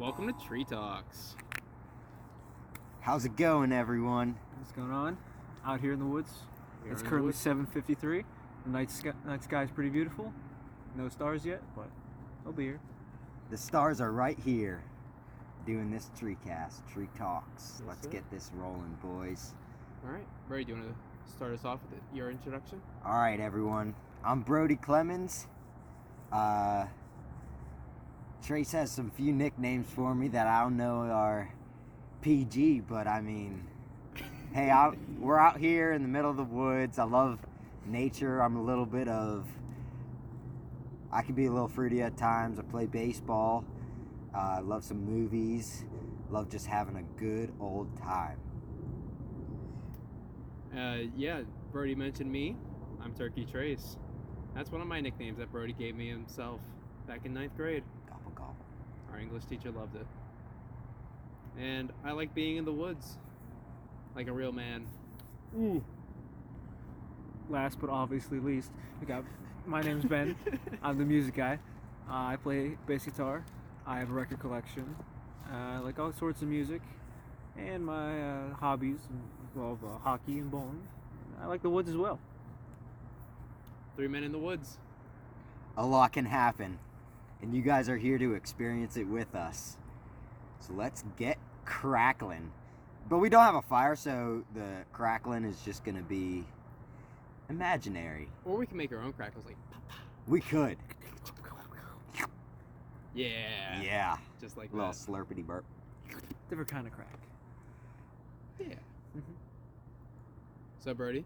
Welcome to Tree Talks. How's it going, everyone? What's going on? Out here in the woods. It's currently 7:53. The night sky is pretty beautiful. No stars yet, but they'll be here. The stars are right here, doing this tree Tree Talks. Yes, Let's sir. get this rolling, boys. All right, Brady, do you want to start us off with your introduction? All right, everyone. I'm Brody Clemens. Trace has some few nicknames for me that I don't know are PG, but I mean, hey, we're out here in the middle of the woods. I love nature. I can be a little fruity at times. I play baseball. I love some movies. Love just having a good old time. Yeah, Brody mentioned me. I'm Turkey Trace. That's one of my nicknames that Brody gave me himself back in 9th grade. Gobble, gobble. Our English teacher loved it. And I like being in the woods, like a real man. Ooh. Last but obviously least, my name's Ben. I'm the music guy. I play bass guitar. I have a record collection. I like all sorts of music. And my hobbies involve hockey and bowling. I like the woods as well. 3 men in the woods. A lot can happen, and you guys are here to experience it with us. So let's get crackling. But we don't have a fire, so the crackling is just gonna be imaginary. Or we can make our own crackles, like pop, pop. We could. Yeah. Yeah. Just like A little that. slurpity burp. Different kind of crack. Yeah. Mm-hmm. So, Brody,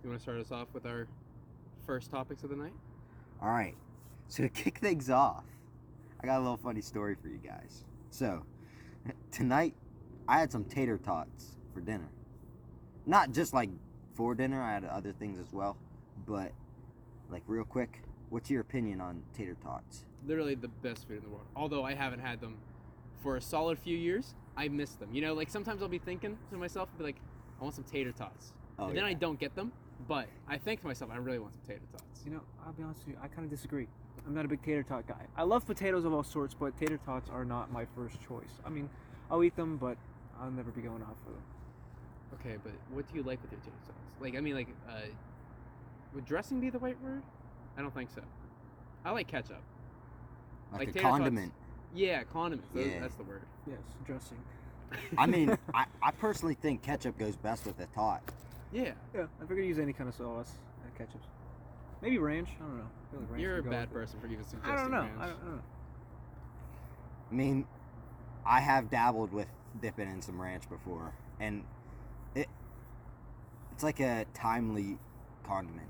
you want to start us off with our first topics of the night? All right. So to kick things off, I got a little funny story for you guys. So tonight, I had some tater tots for dinner. Not just like for dinner, I had other things as well. But like real quick, what's your opinion on tater tots? Literally the best food in the world. Although I haven't had them for a solid few years, I miss them. You know, like sometimes I'll be thinking to myself, I'll be like, I want some tater tots. Oh, And then yeah. I don't get them, but I think to myself, I really want some tater tots. You know, I'll be honest with you, I kind of disagree. I'm not a big tater tot guy. I love potatoes of all sorts, but tater tots are not my first choice. I mean, I'll eat them, but I'll never be going out for them. Okay, but what do you like with your tater tots? Like, I mean, like, would dressing be the right word? I don't think so. I like ketchup. Like a tater tots- condiment. Yeah, condiments. Yeah. That's the word. Yes, dressing. I mean, I personally think ketchup goes best with a tot. Yeah. Yeah, if we're gonna use any kind of sauce, ketchup. Maybe ranch. I don't know. I feel like ranch You're a would go bad with it. person for even suggesting I don't know. ranch. I don't know. I mean, I have dabbled with dipping in some ranch before, and it's like a timely condiment.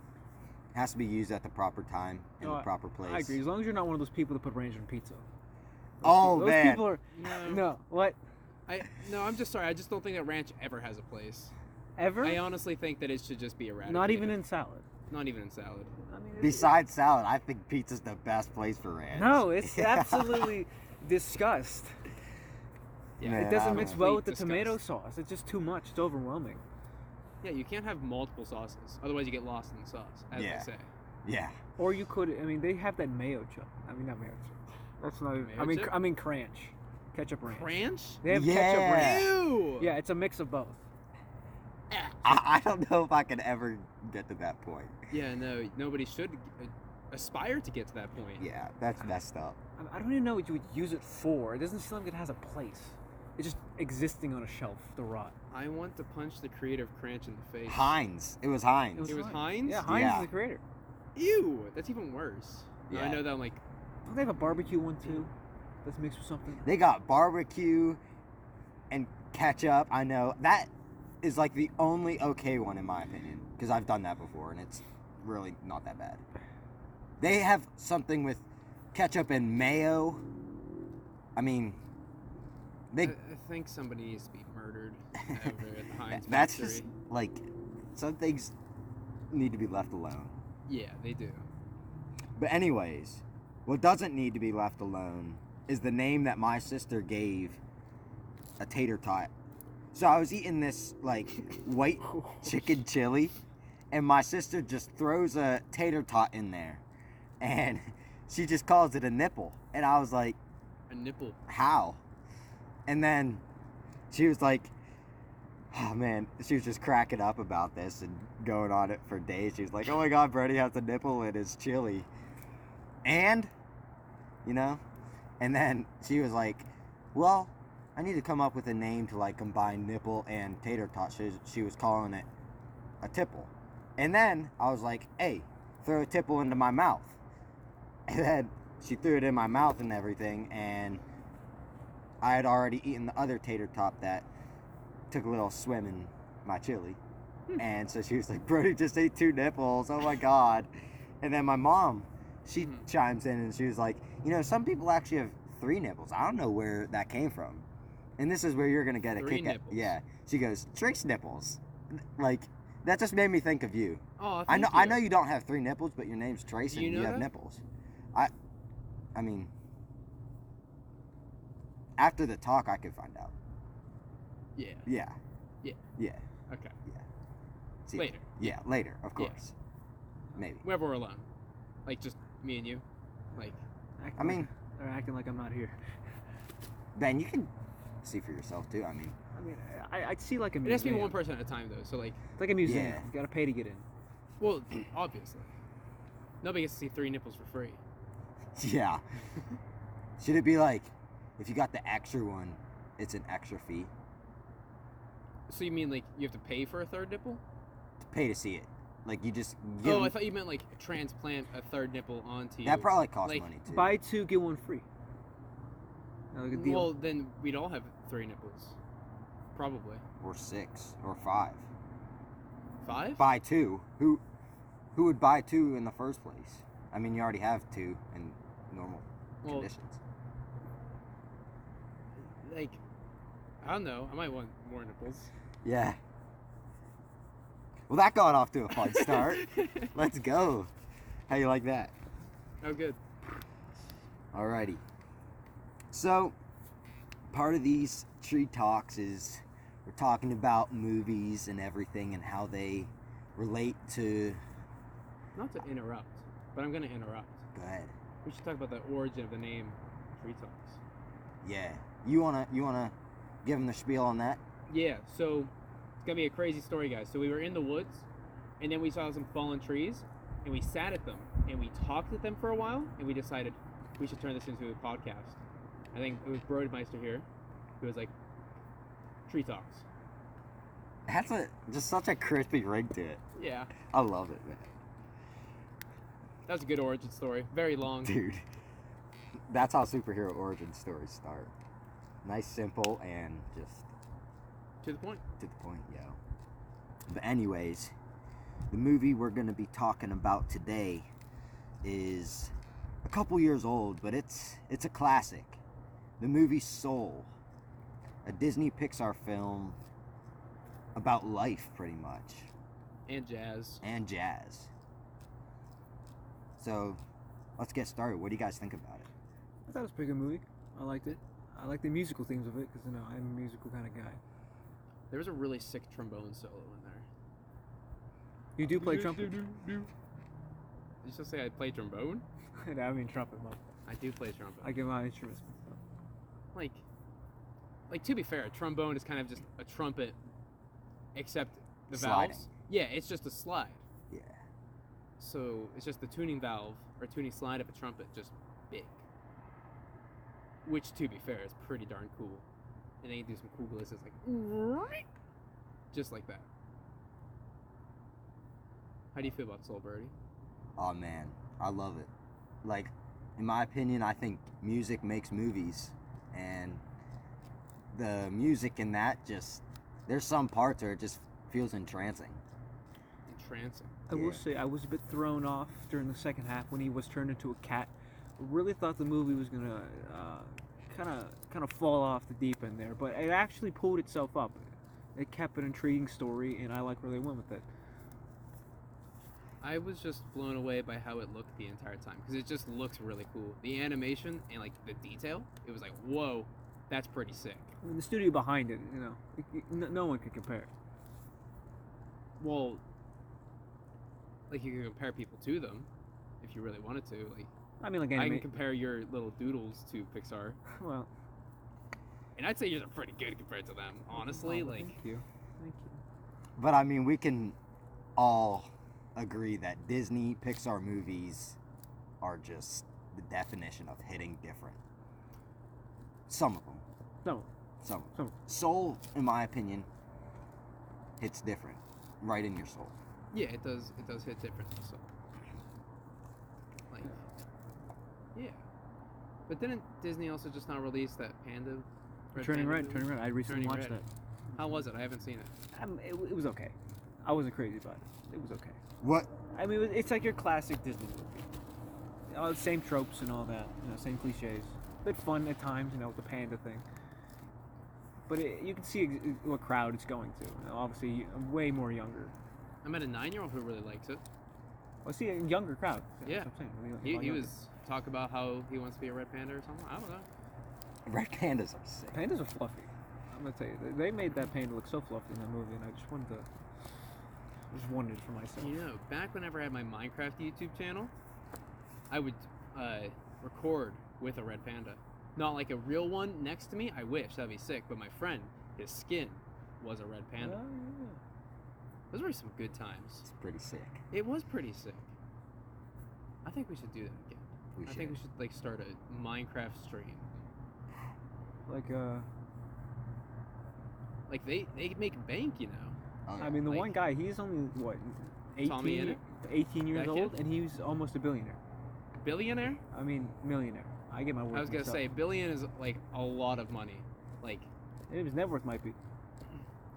It has to be used at the proper time in No, the proper place. I agree. As long as you're not one of those people that put ranch on pizza. Oh, those man. people are. No. What? No, I'm just sorry. I just don't think that ranch ever has a place. Ever? I honestly think that it should just be eradicated. Not even in salad. Not even in salad. I mean, Besides salad, I think pizza's the best place for ranch. no, it's absolutely disgust. Yeah, Man, It I doesn't don't mix know. well with the Disgust. tomato sauce. It's just too much. It's overwhelming. Yeah, you can't have multiple sauces. Otherwise, you get lost in the sauce, as Yeah. they say. Yeah. Or you could. I mean, they have that mayo chip. I mean, not mayo chip. That's not. Mayo I mean, chip? I mean, cranch, ketchup ranch. Ranch? They have Yeah. ketchup ranch. Ew! Yeah, it's a mix of both. I don't know if I can ever get to that point. Yeah, no, nobody should aspire to get to that point. Yeah, that's messed up. I don't even know what you would use it for. It doesn't seem like it has a place. It's just existing on a shelf to rot. I want to punch the creator of Cranch in the face. Heinz. It was Heinz. It was Heinz? Yeah, Heinz Yeah. is the creator. Ew, that's even worse. Yeah. I know that I'm like, Don't they have a barbecue one too? That's mixed with something. They got barbecue and ketchup. I know that is like the only okay one in my opinion, because I've done that before and it's really not that bad. They have something with ketchup and mayo. I mean, I they think somebody needs to be murdered over at the Heinz that's factory. just like some things need to be left alone. Yeah, they do. But anyways, what doesn't need to be left alone is the name that my sister gave a tater tot. So I was eating this like white chicken chili, and my sister just throws a tater tot in there, and she just calls it a nipple. And I was like, A nipple. how? And then she was like, oh man, she was just cracking up about this and going on it for days. She was like, oh my God, Brody has a nipple in his chili. And, you know, and then she was like, well, I need to come up with a name to like combine nipple and tater tot. She was calling it a tipple. And then I was like, hey, throw a tipple into my mouth. And then she threw it in my mouth and everything, and I had already eaten the other tater tot that took a little swim in my chili. And so she was like, Brody just ate 2 nipples, oh my God. And then my mom, she chimes in and she was like, you know, some people actually have 3 nipples. I don't know where that came from. And this is where you're gonna get a 3 kick nipples. Yeah. She goes, Trace nipples. Like, that just made me think of you. Oh, I know you don't have 3 nipples, but your name's Trace and you have that? nipples. I mean, after the talk, I could find out. Yeah. Yeah. Yeah. Yeah. Okay. Yeah. See, Later. Yeah, later, of Yeah. course. Maybe. Whenever we're alone. Like, just me and you. Like, Acting I mean- like, they're acting like I'm not here. Ben, you can see for yourself too. I mean, I'd see like a it museum. has to be one person at a time, though. So, like, It's like a museum. Yeah. You gotta pay to get in. well, obviously. Nobody gets to see 3 nipples for free. yeah. Should it be like, if you got the extra one, it's an extra fee So you mean, like, you have to pay for a 3rd nipple? to pay to see it? Like you just give Oh, them- I thought you meant, like, transplant a 3rd nipple onto you. that probably costs like, money too. Buy 2, get 1 free. Like a deal. Well, then we'd all have 3 nipples. Probably. Or 6 or 5. 5? Buy 2. Who would buy 2 in the first place? I mean, you already have 2 in normal Well, conditions. like, I don't know. I might want more nipples. Yeah. Well, that got off to a fun start. Let's go. How you like that? Oh, good. Alrighty. So, part of these tree talks is we're talking about movies and everything and how they relate to. Not to interrupt, but I'm going to interrupt. Go ahead. We should talk about the origin of the name Tree Talks. Yeah. You wanna give them the spiel on that? Yeah, so it's going to be a crazy story, guys. So we were in the woods, and then we saw some fallen trees, and we sat at them, and we talked at them for a while, and we decided we should turn this into a podcast. I think it was Brodemeister here who was like, Tree Talks. That's just such a crispy ring to it. Yeah, I love it, man. that was a good origin story. Very long. Dude. That's how superhero origin stories start. Nice, simple, and just To the point. to the point, yo. But anyways, the movie we're gonna be talking about today is a couple years old, but it's a classic. The movie Soul, a Disney Pixar film about life, pretty much, And jazz. and jazz. So, let's get started. What do you guys think about it? I thought it was a pretty good movie. I liked it. I like the musical themes of it because I'm a musical kind of guy. There was a really sick trombone solo in there. You do play trumpet? Did you just say I play trombone? I mean trumpet. Well, I do play trumpet. I get my instruments. So. Like to be fair, a trombone is kind of just a trumpet, except the Sliding. valves. Yeah, it's just a slide. Yeah. So it's just the tuning valve or tuning slide of a trumpet, just big. Which, to be fair, is pretty darn cool. And then you do some cool glitches like, just like that. How do you feel about Soul Birdie? Oh man, I love it. Like, in my opinion, I think music makes movies, and the music in that just, there's some parts where it just feels entrancing. Entrancing. I will Yeah. say I was a bit thrown off during the second half when he was turned into a cat. I really thought the movie was gonna kind of fall off the deep end there, but it actually pulled itself up. It kept an intriguing story, and I like where they went with it. I was just blown away by how it looked the entire time because it just looks really cool. The animation and like the detail, it was like, whoa, that's pretty sick. I mean, the studio behind it, no one could compare. Well, like you can compare people to them if you really wanted to. Like I mean, like I can anime. compare your little doodles to Pixar. Well, And I'd say yours are pretty good compared to them, honestly. Oh, Like, thank you. But I mean, we can all agree that Disney Pixar movies are just the definition of hitting different. Some of them. No. Some. Some. Soul, in my opinion, hits different, right in your soul. yeah, it does hit different. So, like, yeah. But didn't Disney also just not release that Panda? Turning Panda Red. movie? Turning Red. I recently Turning watched Red. that. How was it? I haven't seen it. It was okay. I wasn't crazy about it. It was okay. What? I mean, it's like your classic Disney movie. All the same tropes and all that. Same cliches. Bit fun at times, with the panda thing. But you can see what crowd it's going to. Obviously, way more younger. I met a 9-year-old who really liked it. Well, see, a younger crowd. Yeah. That's what I'm saying. He was talk about how he wants to be a red panda or something. I don't know. Red pandas are sick. Pandas are fluffy. I'm gonna tell you, they made that panda look so fluffy in that movie, and I just wanted it for myself. Back whenever I had my Minecraft YouTube channel, I would record with a red panda. Not like a real one next to me. I wish that'd be sick. But my friend, his skin was a red panda. Oh, yeah. Those were some good times. It's pretty sick. It was pretty sick. I think we should do that again. I think we should start a Minecraft stream. Like they make bank, Oh, yeah. I mean, the one guy, he's only what, 18 years That old, kid? and he's almost a billionaire. Billionaire? I mean, millionaire. I get my word. I was gonna myself. say billion is like a lot of money. Like, His net worth might be.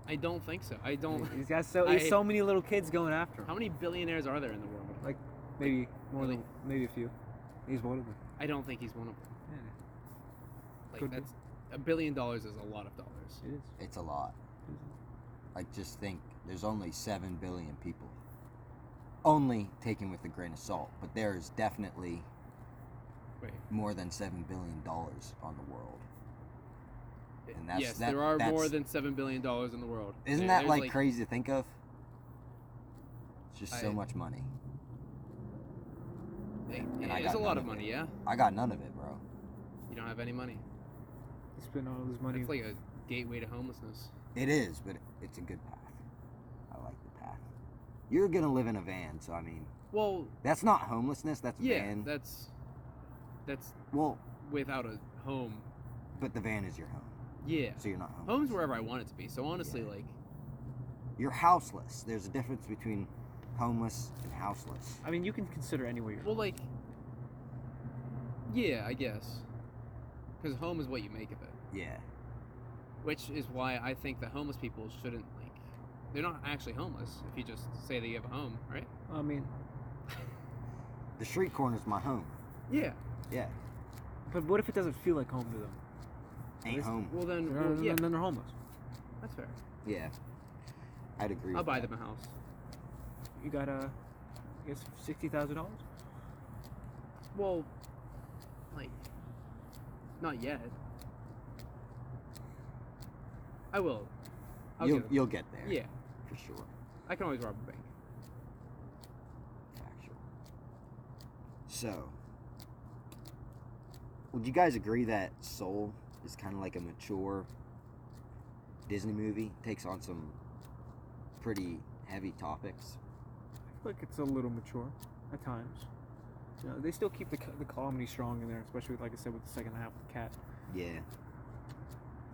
I don't think so. I don't. He's got so many little kids going after him. How many billionaires are there in the world? Like maybe more really? than maybe a few. He's one of them. I don't think he's one of them. Yeah, Like Could be. that's $1 billion is a lot of dollars. it is. It's a lot. Like, just think, there's only 7 billion people. Only taken with a grain of salt, but there is definitely Wait. more than $7 billion on the world. And Yes, there are more than $7 billion in the world. Isn't that like crazy to think of? It's just so much money. And I it's got a lot none of of money, it. yeah. I got none of it, bro. You don't have any money. He spent all his money. It's like a gateway to homelessness. It is, but it's a good path. I like the path. You're gonna live in a van, so I mean, Well, that's not homelessness. That's a yeah, van. that's Well, without a home. but the van is your home, Yeah, so you're not homeless. home's wherever I want it to be. So honestly, Yeah. like, You're houseless. There's a difference between homeless and houseless. I mean, you can consider anywhere you're. well, like, yeah, I guess, because home is what you make of it. Yeah. Which is why I think that homeless people shouldn't, like, they're not actually homeless if you just say that you have a home, right? I mean, The street corner's my home. Yeah. Yeah. but what if it doesn't feel like home to them? Ain't home. Well then, Then they're homeless. that's fair. Yeah. I'd agree. I'll with buy that. them a house. You got I guess $60,000. Well, like, not yet. I will. You'll get there. Yeah, For sure. I can always rob a bank. Factual. So, would you guys agree that Soul is kind of like a mature Disney movie? Takes on some pretty heavy topics. I feel like it's a little mature at times. They still keep the comedy strong in there, especially like I said with the second half with the cat. Yeah.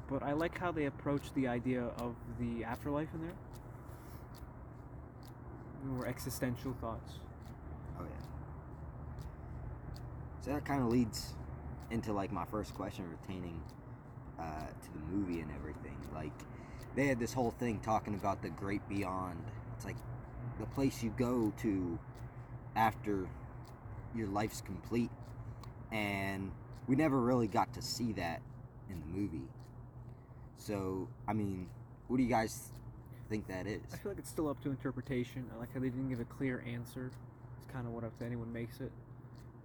But I like how they approach the idea of the afterlife in there. More existential thoughts. Oh yeah. So that kind of leads into like my first question pertaining to the movie and everything. Like, they had this whole thing talking about the great beyond. It's like the place you go to after your life's complete, and we never really got to see that in the movie. So, I mean, what do you guys think that is? I feel like it's still up to interpretation. I like how they didn't give a clear answer. It's kind of what if anyone makes it.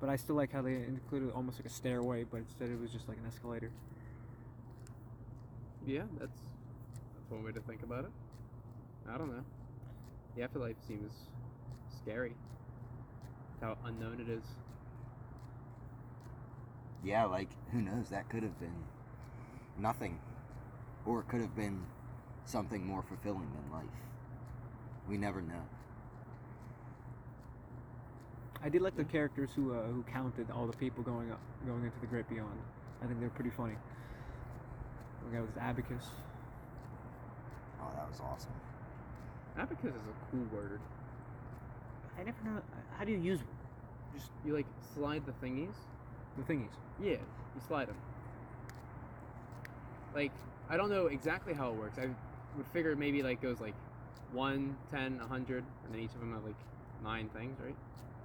But I still like how they included almost like a stairway, but instead it was just like an escalator. Yeah, that's one way to think about it. I don't know. The afterlife seems scary. How unknown it is. Yeah, like, who knows? That could have been nothing Or it could have been something more fulfilling in life. We never know. I did like the characters who counted all the people going into the great beyond. I think they're pretty funny. The guy with his abacus. Oh, that was awesome. Abacus is a cool word. I never know. How do you use Just you like slide the thingies. the thingies? Yeah, you slide them. Like I don't know exactly how it works. I would figure maybe like goes like 1, 10, 100, and then each of them have like 9 things, right?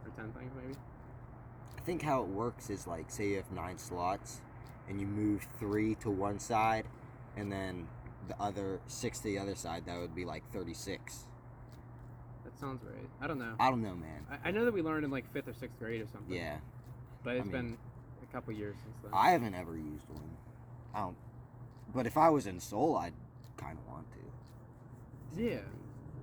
Or 10 things maybe. I think how it works is like, say you have 9 slots, and you move 3 to one side, and then the other 6 to the other side. That would be like 36. That sounds right. I don't know. I don't know, man. I know that we learned in like 5th or 6th grade or something. Yeah, But it's I mean, been a couple years since then. I haven't ever used one. I don't. But if I was in Seoul, I'd kind of want to. Yeah.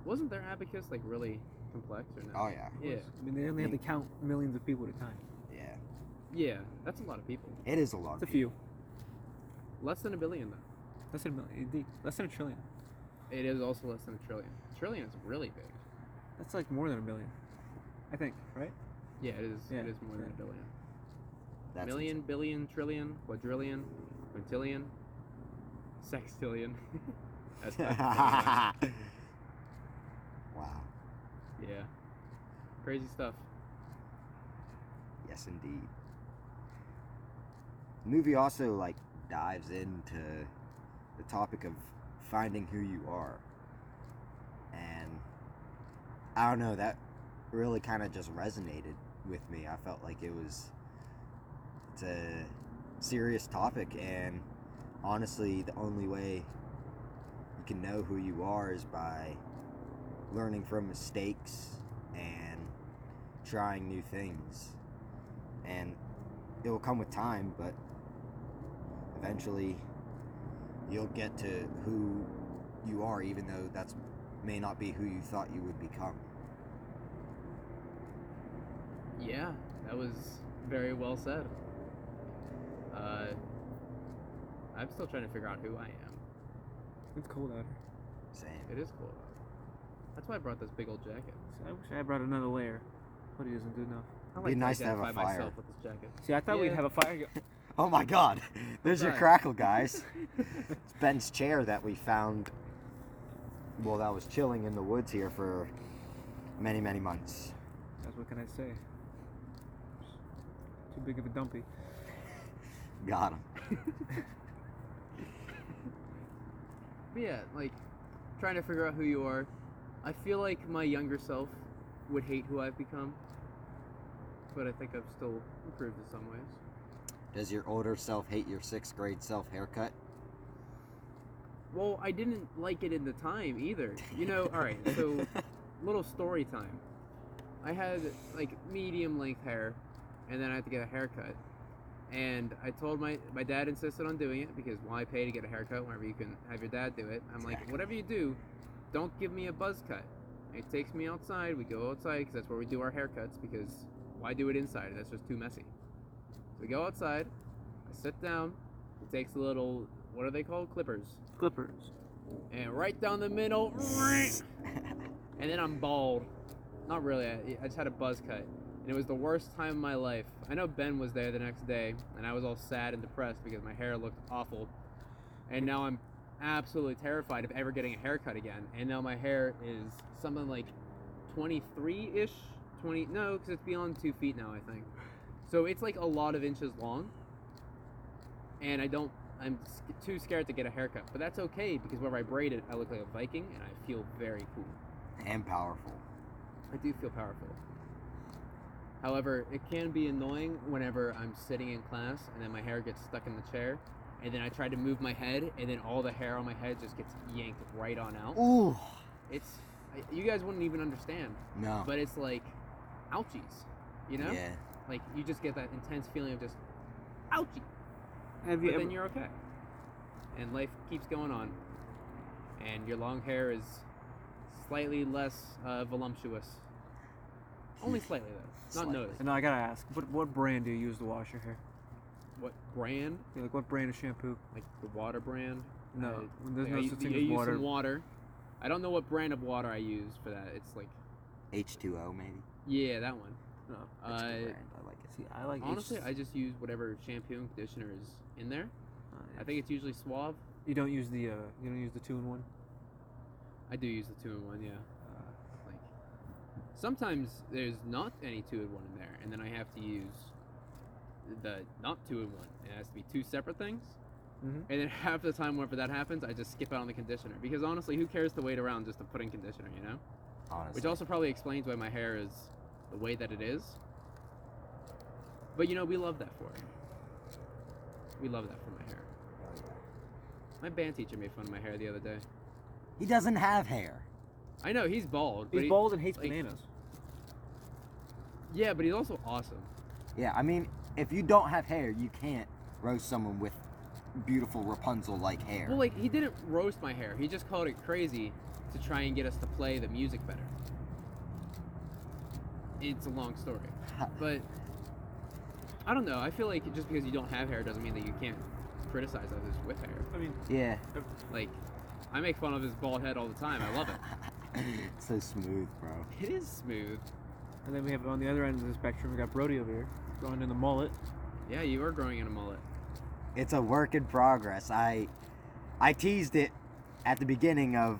Wasn't their abacus like really complex or no? Oh yeah. Yeah. I mean, they only have to count millions of people at a time. Yeah. Yeah. That's a lot of people. It is a lot. It's a of few. Less than a billion though. Less than a million. Indeed. Less than a trillion. It is also less than a trillion. Trillion is really big. That's like more than a million. I think, right? Yeah, it is. Yeah. It is more than a billion. That's Million, billion, trillion, quadrillion, quintillion, sextillion. That's Wow. yeah. Crazy stuff. Yes, indeed. The movie also like dives into the topic of finding who you are, and I don't know, that really kind of just resonated with me. I felt like it's a serious topic, and honestly, the only way you can know who you are is by learning from mistakes and trying new things. And it will come with time, but eventually you'll get to who you are, even though that's may not be who you thought you would become. Yeah, that was very well said. I'm still trying to figure out who I am. It's cold out here. Same. It is cold out. That's why I brought this big old jacket. So I wish I brought another layer. Hoodie isn't good enough. I Be nice to have a identify fire. myself with this jacket. See, I thought we'd Yeah. have a fire. Oh my god, there's your Right. crackle, guys. It's Ben's chair that we found, well, that was chilling in the woods here for many, many months. That's what can I say? Too big of a dumpy. Got him. But yeah, like trying to figure out who you are. I feel like my younger self would hate who I've become, but I think I've still improved in some ways. Does your older self hate your 6th grade self haircut? Well, I didn't like it in the time either. You know, all right, so little story time. I had like medium length hair, and then I had to get a haircut. And I told my dad insisted on doing it because why pay to get a haircut whenever you can have your dad do it? I'm like, Exactly. whatever you do, don't give me a buzz cut. And he takes me outside. We go outside because that's where we do our haircuts, because why do it inside? That's just too messy. So we go outside. I sit down. He takes a little, what are they called? Clippers. Clippers. And right down the middle. And then I'm bald. Not really. I just had a buzz cut. And it was the worst time of my life. I know Ben was there the next day, and I was all sad and depressed because my hair looked awful. And now I'm absolutely terrified of ever getting a haircut again. And now my hair is something like 23-ish. No, because it's beyond 2 feet now, I think. So it's like a lot of inches long. And I'm too scared to get a haircut. But that's okay, because whenever I braid it, I look like a Viking, and I feel very cool. And powerful. I do feel powerful. However, it can be annoying whenever I'm sitting in class and then my hair gets stuck in the chair, and then I try to move my head, and then all the hair on my head just gets yanked right on out. Ooh. You guys wouldn't even understand, No. but it's like ouchies, you know? Yeah. Like you just get that intense feeling of just ouchie, Have you but ever? then you're okay, and life keeps going on, and your long hair is slightly less voluptuous. Only slightly though, not Slightly. noticed. No, I gotta ask. What brand do you use to wash your hair? what brand? Yeah, like what brand of shampoo? Like the water brand? No, there's Like no I such use, thing I as use water. some water. I don't know what brand of water I use for that. It's like H2O maybe. yeah, that one. No. That's a good brand. I like it. See, I like Honestly, H- I just use whatever shampoo and conditioner is in there. I think it's usually Suave. you don't use the 2-in-1. I do use the 2-in-1, yeah. Like sometimes there's not any 2-in-1 in there, and then I have to use the not 2-in-1. It has to be two separate things. Mm-hmm. And then half the time whenever that happens, I just skip out on the conditioner because honestly, who cares to wait around just to put in conditioner, you know? Honestly. Which also probably explains why my hair is the way that it is. But you know, we love that for it. We love that for my hair. My band teacher made fun of my hair the other day. He doesn't have hair. I know he's bald. But He's bald and hates like, bananas. Yeah, but he's also awesome. Yeah, I mean, if you don't have hair, you can't roast someone with beautiful Rapunzel-like hair. Well, like he didn't roast my hair. He just called it crazy to try and get us to play the music better. It's a long story, but I don't know. I feel like just because you don't have hair doesn't mean that you can't criticize others with hair. I mean, Yeah. Like, I make fun of his bald head all the time. I love it. So smooth, bro. It is smooth. and then we have on the other end of the spectrum, we got Brody over here, growing in the mullet. Yeah, you are growing in a mullet. It's a work in progress. I teased it at the beginning of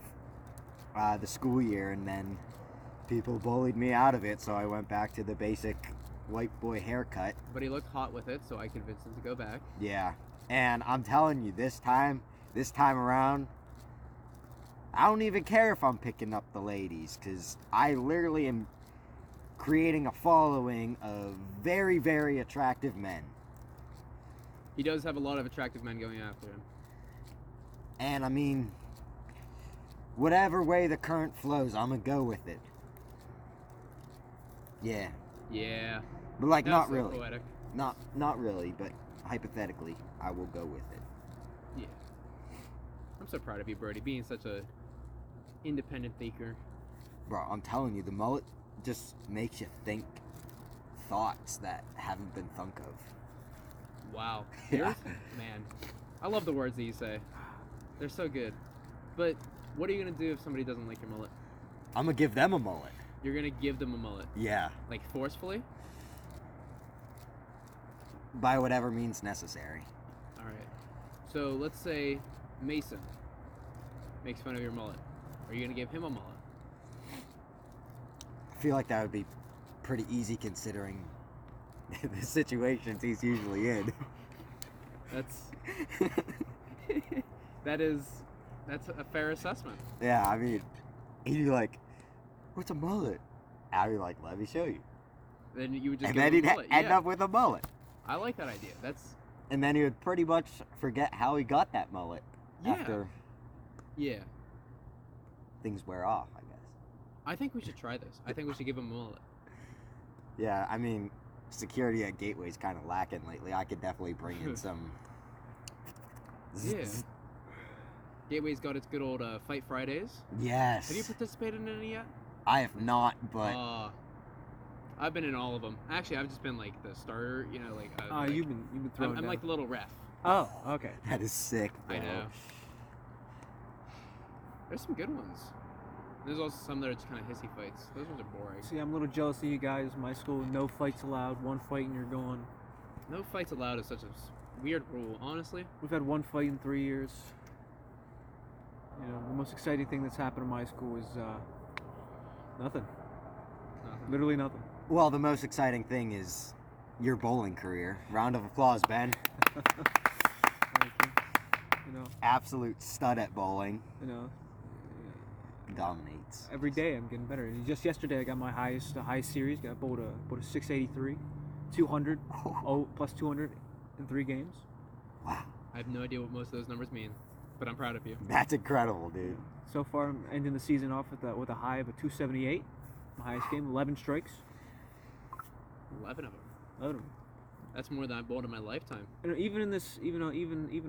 the school year, and then people bullied me out of it, so I went back to the basic white boy haircut. But he looked hot with it, so I convinced him to go back. Yeah, and I'm telling you, this time around, I don't even care if I'm picking up the ladies, because I literally am creating a following of very, very attractive men. He does have a lot of attractive men going after him. And I mean, whatever way the current flows, I'm gonna go with it. Yeah, Yeah. but like That's not so really, poetic. not really, but hypothetically, I will go with it. Yeah. I'm so proud of you, Brody, being such a independent thinker. Bro, I'm telling you, the mullet just makes you think thoughts that haven't been thunk of. Wow. Yeah. Yours? Man. I love the words that you say. They're so good. But what are you going to do if somebody doesn't like your mullet? I'm gonna give them a mullet. You're going to give them a mullet. Yeah, Like, forcefully? by whatever means necessary. All right. So, let's say Mason makes fun of your mullet. Are you going to give him a mullet? I feel like that would be pretty easy considering the situations he's usually in. That's... That's a fair assessment. Yeah, I mean, he'd be like, "What's a mullet?" I'd be like, "Let me show you." Then you would just And give then him he'd a mullet. end Yeah. up with a mullet. I like that idea. That's... And then he would pretty much forget how he got that mullet Yeah. after Yeah. things wear off, I guess. I think we should try this. I think we should give him a mullet. Yeah, I mean, security at Gateway's kind of lacking lately. I could definitely bring in some. Yeah. Gateway's got its good old Fight Fridays. Yes. Have you participated in any yet? I have not, but I've been in all of them. Actually, I've just been like the starter, you know, like. Like You've been throwing I'm down. like the little ref. Oh, okay. that is sick, bro. I know. There's some good ones. There's also some that are just kind of hissy fights. Those ones are boring. See, I'm a little jealous of you guys. My school, no fights allowed. One fight and you're gone. No fights allowed is such a weird rule, honestly. We've had one fight in 3 years. You know, the most exciting thing that's happened in my school is nothing. Nothing. Literally nothing. Well, the most exciting thing is your bowling career. Round of applause, Ben. You know, Absolute stud at bowling. you know. Dominates. Every day I'm getting better. And just yesterday I got my highest series. Got bowled a 683, 200, plus 200 in 3 games. Wow. I have no idea what most of those numbers mean, but I'm proud of you. That's incredible, dude. So far I'm ending the season off with a high of a 278. My highest game, 11 strikes. 11 of them. 11 of them. That's more than I've bowled in my lifetime. And even in this, even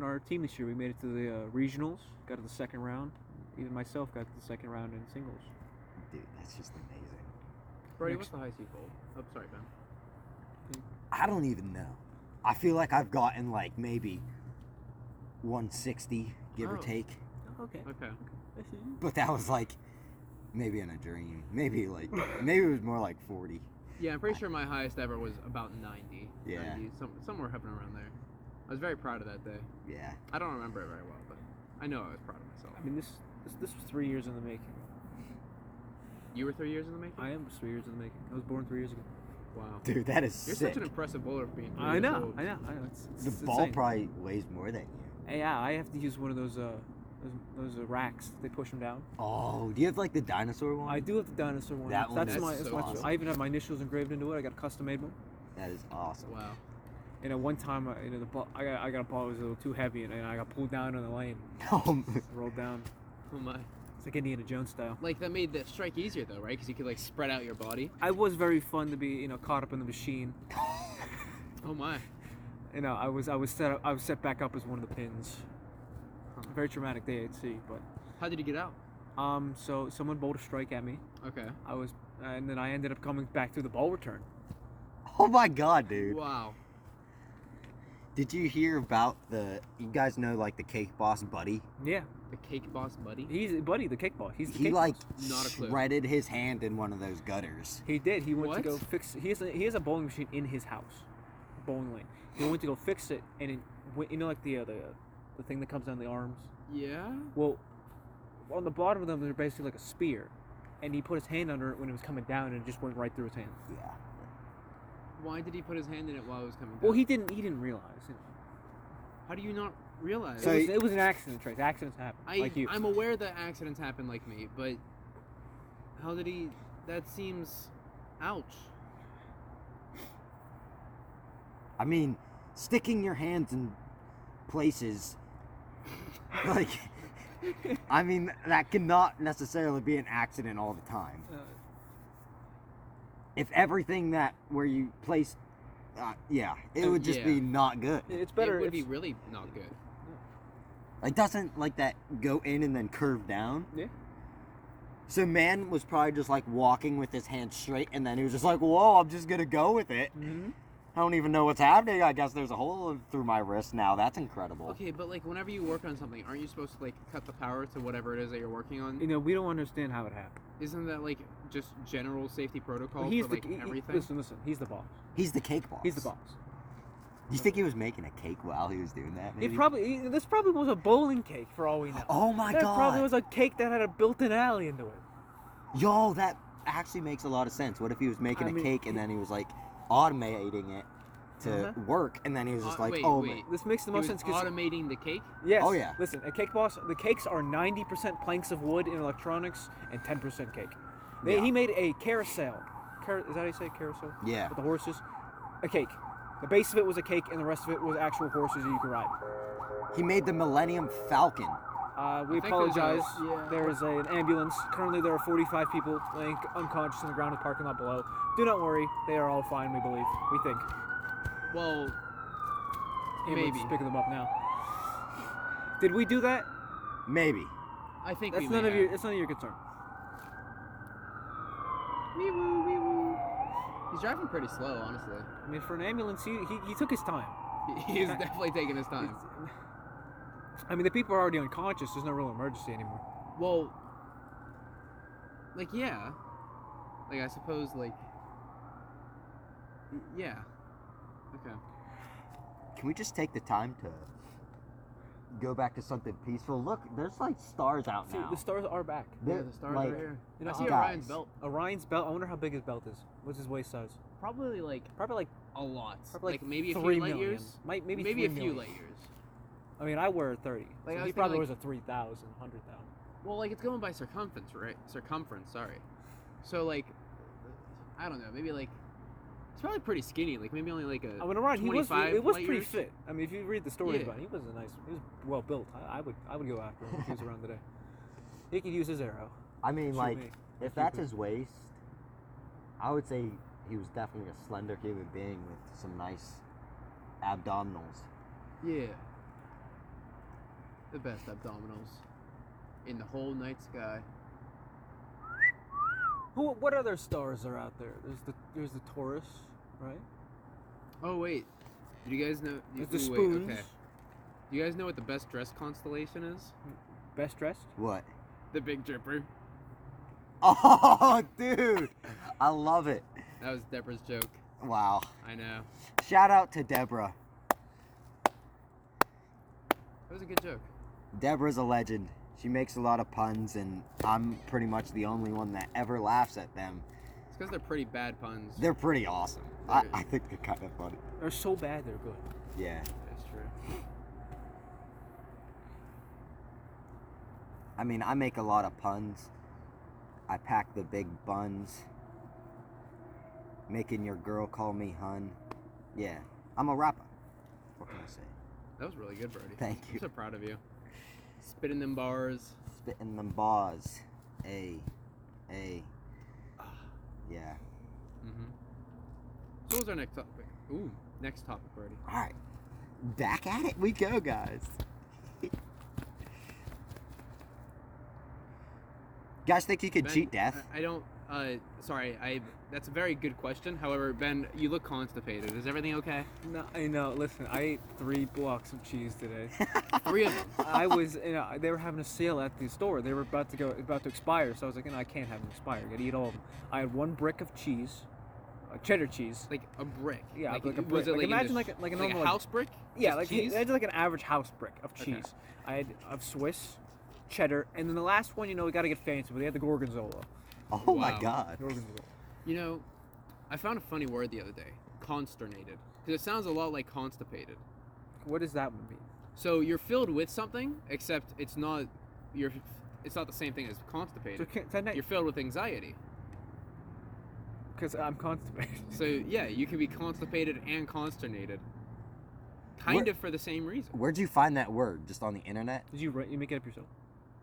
our team this year, we made it to the regionals. Got to the second round. Even myself got to the second round in singles. Dude, that's just amazing. Brody, Next- what's the highest you've bowled? Oh, sorry, Ben. I don't even know. I feel like I've gotten like maybe 160, give or Oh. take. Okay. Okay. I see. But that was like maybe in a dream. Maybe it was more like 40. Yeah, I'm pretty sure my highest ever was about 90. Yeah. 90, somewhere hovering around there. I was very proud of that day. Yeah. I don't remember it very well, but I know I was proud of myself. I mean, this was 3 years in the making. You were 3 years in the making? I am 3 years in the making. I was born 3 years ago. Wow. Dude, that is You're sick. such an impressive bowler for being 3 I years know. old. It's The ball insane. probably weighs more than you. Hey, yeah, I have to use one of those racks. They push them down. Oh, do you have like the dinosaur one? I do have the dinosaur one. That one That's is my. so That's my awesome. I even have my initials engraved into it. I got a custom made one. That is awesome. Wow. And at one time, the ball, I got a ball that was a little too heavy, and I got pulled down in the lane, rolled down. Oh my. It's like Indiana Jones style. Like, that made the strike easier, though, right? Because you could, like, spread out your body. I was very fun to be, caught up in the machine. Oh my. I was set back up as one of the pins. Very traumatic day at sea, but How did you get out? so someone bowled a strike at me. Okay. And then I ended up coming back through the ball return. Oh my god, dude. Wow. Did you hear about you guys know like the cake boss Buddy? Yeah, The cake boss buddy? he's Buddy, the cake ball. He's the He cake like boss. Not a clue. shredded his hand in one of those gutters. He did. He went to What? go fix. He has a bowling machine in his house, bowling lane. He went to go fix it, and like the thing that comes down the arms. Yeah? Well, on the bottom of them, they're basically like a spear, and he put his hand under it when it was coming down, and it just went right through his hand. Yeah. Why did he put his hand in it while it was coming down? Well, he didn't realize. How do you not realize? So it was an accident, Trace. Accidents happen, like you. I'm aware that accidents happen like me, but how did he... That seems... Ouch. I mean, sticking your hands in places like I mean, that cannot necessarily be an accident all the time. If everything where you place it would just Yeah. be not good. It's better. It would be really not good. Like, doesn't like that go in and then curve down? Yeah. So man was probably just like walking with his hand straight, and then he was just like, "Whoa, I'm just gonna go with it. Mm-hmm. I don't even know what's happening. I guess there's a hole through my wrist now. That's incredible." Okay, but like whenever you work on something, aren't you supposed to like cut the power to whatever it is that you're working on? We don't understand how it happened. Isn't that like just general safety protocol But he's for like everything? Listen. He's the boss. He's the cake boss. He's the boss. Do you think he was making a cake while he was doing that? This probably was a bowling cake for all we know. Oh my That god. probably was a cake that had a built-in alley into it. Yo, that actually makes a lot of sense. What if he was making I mean, a cake and then he was like automating it to work, and then he was just like, wait, "Oh, wait. This makes the He most was sense because automating the cake. yes. Oh, yeah. Listen, a cake boss. The cakes are 90% planks of wood in electronics and 10% cake. Yeah. He made a carousel. Is that how you say carousel? Yeah. With the horses, a cake. The base of it was a cake, and the rest of it was actual horses that you could ride. He made the Millennium Falcon." We I think there's apologize. yeah. There is an ambulance. Currently, there are 45 people laying unconscious in the ground of the parking lot below. Do not worry. They are all fine, we believe. We think. Well, Ambulance maybe. is picking them up now. Did we do that? Maybe. I think That's we none may of have. your. It's none of your concern. Wee woo, wee woo. He's driving pretty slow, honestly. I mean, for an ambulance, he took his time. He's definitely taking his time. I mean, the people are already unconscious. There's no real emergency anymore. Well, like yeah, like I suppose like yeah. Okay. Can we just take the time to go back to something peaceful? Look, there's like stars out See, now. the stars are back. Yeah, the stars like, are here. You know, I see guys. Orion's belt. Orion's belt. I wonder how big his belt is. What's his waist size? Probably like Probably a lot. like maybe a 3 few light million. years. Maybe Maybe 3 a few million. light years. I mean, I wear 30. Like, So I was he thinking, probably like- wears a 3,000, 100,000. Well, like it's going by circumference, right? Circumference, sorry. So like, I don't know. Maybe like it's probably pretty skinny. Like maybe only like a. I mean, Orion, he was 25 it was light pretty years? fit. I mean, if you read the stories Yeah. about him, he was well built. I would go after him if he was around today. He could use his arrow. I mean, Shoot like, me. if that's his waist, I would say he was definitely a slender human being with some nice abdominals. Yeah. The best abdominals in the whole night sky. What other stars are out there? There's the Taurus, right? Oh wait, Do you guys know? There's the ooh, spoons. Okay. Do you guys know what the best dressed constellation is? Best dressed? What? The Big Dripper. Oh, dude. I love it. That was Deborah's joke. Wow. I know. Shout out to Deborah. That was a good joke. Deborah's a legend. She makes a lot of puns, and I'm pretty much the only one that ever laughs at them. It's because they're pretty bad puns. They're pretty awesome. I think they're kind of funny. They're so bad, they're good. Yeah. That's true. I mean, I make a lot of puns. I pack the big buns. Making your girl call me hun. Yeah. I'm a rapper. What can I say? That was really good, Brody. Thank you. I'm so proud of you. Spitting them bars. Spitting them bars. A. Yeah. Mm-hmm. So what's our next topic? Ooh, next topic, Brody. Alright. Back at it we go, guys. Guys think you could Ben, cheat death? I don't. Sorry. That's a very good question. However, Ben, you look constipated. Is everything okay? No, I know. Listen, I ate 3 blocks of cheese today. 3 of them. I was, they were having a sale at the store. They were about to expire. So I was like, I can't have them expire. I gotta eat all of them. I had 1 brick of cheese, cheddar cheese. Like a brick. Yeah, like, like a was brick. it Like like imagine like a normal a house brick? Yeah, Just like cheese. it's like an average house brick of Okay. cheese. I had of Swiss, cheddar, and then the last one, we gotta get fancy, but they had the gorgonzola. Oh my Wow. god. Gorgonzola. You know, I found a funny word the other day. Consternated. Because it sounds a lot like constipated. What does that one mean? So you're filled with something, except it's not. It's not the same thing as constipated. You're filled with anxiety. Because I'm constipated. So yeah, you can be constipated and consternated. Kind of for the same reason. Where'd you find that word? Just on the internet? Did you make it up yourself?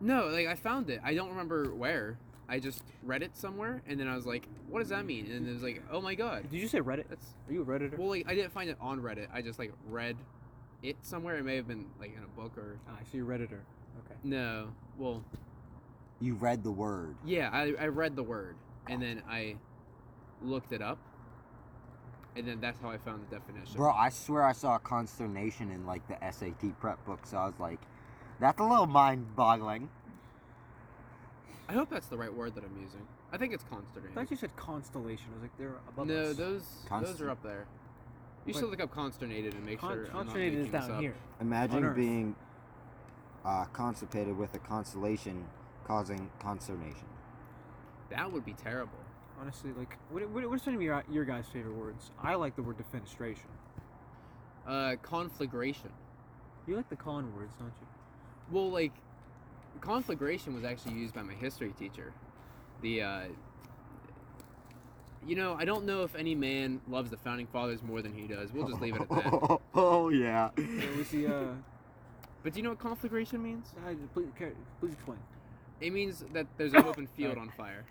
No, like I found it. I don't remember where. I just read it somewhere, and then I was like, "What does that mean?" And it was like, "Oh my god." Did you say Reddit? That's Are you a Redditor? well, like I didn't find it on Reddit. I just like read it somewhere. It may have been like in a book or I see you're a Redditor. Okay. no. Well, You read the word. yeah, I read the word, and then I looked it up, and then that's how I found the definition. Bro, I swear I saw consternation in like the SAT prep book, so I was like, that's a little mind-boggling. I hope that's the right word that I'm using. I think it's consternated. I thought you said constellation. I was like, they're above No, us. those are up there. You should look up consternated and make sure I'm not Consternated is making this down up. here. On Imagine Earth. being constipated with a constellation causing consternation. That would be terrible. Honestly, like, what are some of your guys' favorite words? I like the word defenestration. Conflagration. You like the con words, don't you? Well, like, conflagration was actually used by my history teacher. I don't know if any man loves the founding fathers more than he does. We'll just leave it at that. Oh yeah. So we see, But do you know what conflagration means? please explain. It means that there's an open field on fire.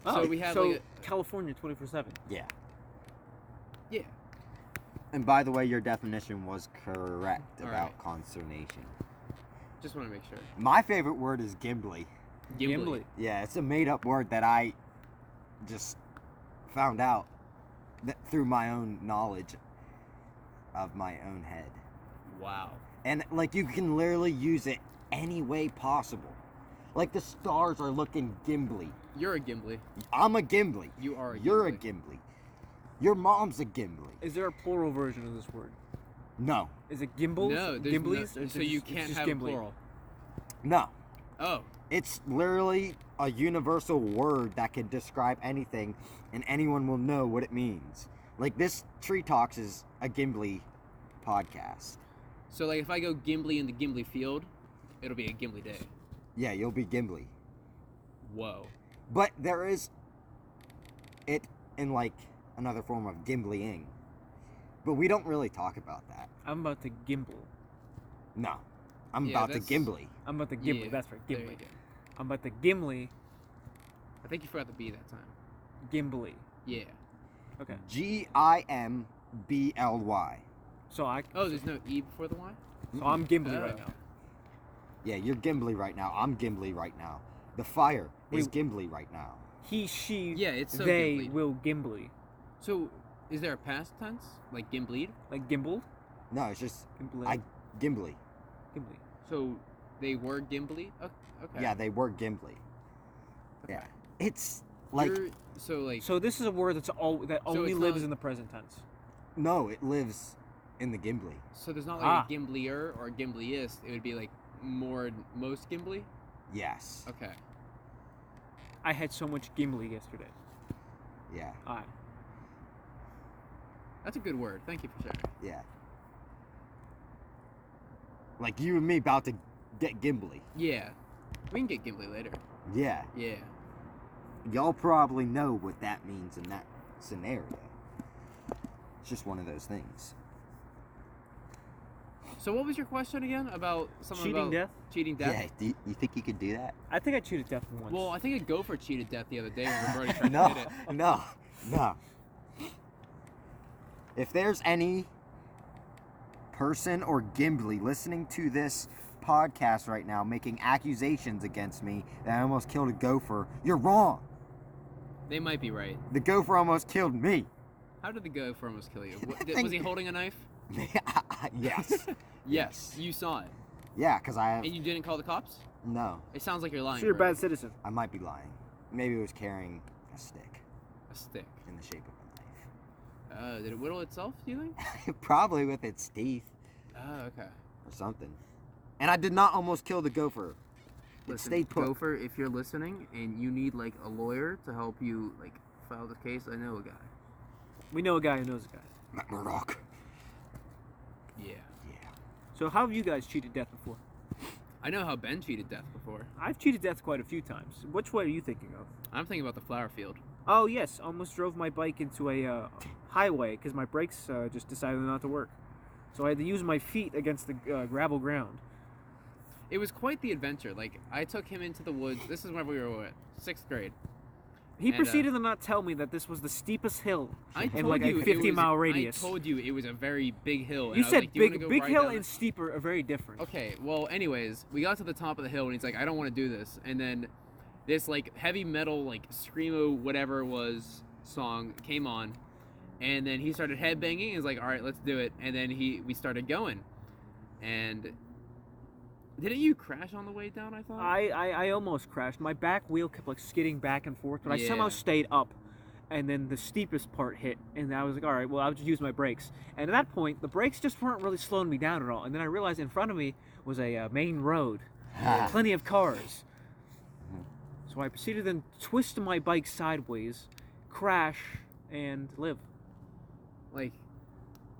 So we have like California 24/7. Yeah. yeah. And by the way, your definition was correct All about right. consternation. Just want to make sure. My favorite word is gimbly. Gimli. Yeah, it's a made-up word that I just found out through my own knowledge of my own head. Wow. And like you can literally use it any way possible. Like the stars are looking gimbly. You're a Gimli. I'm a gimbly. You are a You're a Gimli. gimbly. Your mom's a gimbly. Is there a plural version of this word? No. Is it gimbals? No, there's Gimblies? no, Or is so it you just- can't it's just have a Gimli? plural. No. Oh, It's literally a universal word that can describe anything and anyone will know what it means. Like this Tree Talks is a gimbly podcast. so like if I go Gimli in the Gimli field, it'll be a Gimli day. Yeah, you'll be gimbly. Whoa. But there is it in like another form of gimblying. But we don't really talk about that. I'm about to gimble. No. I'm Yeah, about to that's- gimbly. I'm about to gimble. Yeah, That's right, there you Gimli. go. I'm about to Gimli. I think you forgot the B that time. Gimbly. Yeah. Okay. Gimbly. So Oh, there's no E before the Y? I'm Gimli Oh. right now. Yeah, you're gimbly right now. I'm gimbly right now. The fire is Wait. gimbly right now. He, she, Yeah, it's so they Gimli. will Gimli. So Is there a past tense like gimbleed? Like gimbal? No, it's just Gimbal. gimbly. Gimbly. So they were gimbly. Okay. Yeah, they were gimbly. Okay. Yeah, it's like So this is a word that only it's lives not- in the present tense. no, it lives in the gimbly. So there's not like a gimblier or a gimbliest. It would be like most gimbly. Yes. Okay. I had so much gimbly yesterday. Yeah. That's a good word. Thank you for sharing. Yeah. Like you and me about to get gimbly. Yeah. We can get gimbly later. Yeah. Yeah. Y'all probably know what that means in that scenario. It's just one of those things. So what was your question again about something Cheating about death? cheating death? Yeah. You think you could do that? I think I cheated death once. Well, I think a gopher cheated death the other day when Brody tried to No. hit it. No. If there's any person or gimbly listening to this podcast right now making accusations against me that I almost killed a gopher, you're wrong. They might be right. The gopher almost killed me. How did the gopher almost kill you? think- Was he holding a knife? Yes. Yes. You saw it. Yeah, because I have... And you didn't call the cops? No, It sounds like you're lying. so you're a Brody. bad citizen. I might be lying. Maybe it was carrying a stick A stick. in the shape of Did it whittle itself, do you think? a knife. Probably with its teeth Oh, okay. or something. And I did not almost kill the gopher. It Listen, stayed put. Gopher, if you're listening and you need like a lawyer to help you like file the case, I know a guy. We know a guy who knows a guy. Matt Murdock. Yeah. Yeah. So how have you guys cheated death before? I know how Ben cheated death before. I've cheated death quite a few times. Which way are you thinking of? I'm thinking about the flower field. Oh yes, almost drove my bike into a highway because my brakes just decided not to work. So I had to use my feet against the gravel ground. It was quite the adventure. Like, I took him into the woods. This is when we were, what, 6th grade. He And, proceeded to not tell me that this was the steepest hill I in told like you a it 50-mile was- radius. I told you it was a very big hill. and You I was said like, "Do you wanna big, go big ride hill down and steeper are very different. Okay, well, anyways, we got to the top of the hill, and he's like, I don't want to do this. And then this, like, heavy metal, like, screamo whatever it was song came on, and then he started headbanging, and he's like, all right, let's do it. And then we started going. And didn't you crash on the way down, I thought? I almost crashed. My back wheel kept like skidding back and forth, but I somehow Yeah. stayed up. And then the steepest part hit, and I was like, all right, well, I'll just use my brakes. And at that point, the brakes just weren't really slowing me down at all. And then I realized in front of me was a main road, with plenty of cars. So I proceeded to then twist my bike sideways, crash, and live. Like,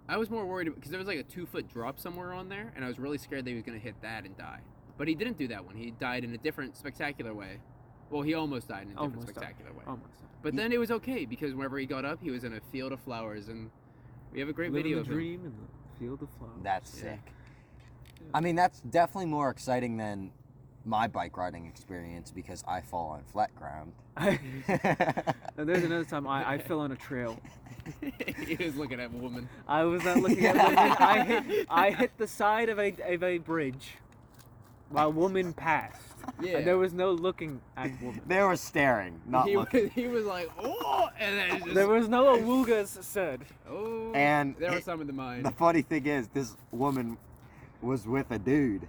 I was more worried because there was like a 2-foot drop somewhere on there, and I was really scared that he was going to hit that and die. But he didn't do that one. He died in a different, spectacular way. Well, he almost died in a different, Almost died. spectacular way. Almost. But then it was okay because whenever he got up, he was in a field of flowers, and we have a great Living video the of him. dream in the field of flowers. That's Yeah. sick. I mean, that's definitely more exciting than my bike riding experience because I fall on flat ground. And there's another time I fell on a trail. He was looking at a woman. I was not looking at women. I hit the side of a bridge while a woman passed. Yeah. And there was no looking at woman. They were staring, not looking. He was like, oh, and then just, There was no awoogas said. oh, And there was some in the mind. The funny thing is, this woman was with a dude.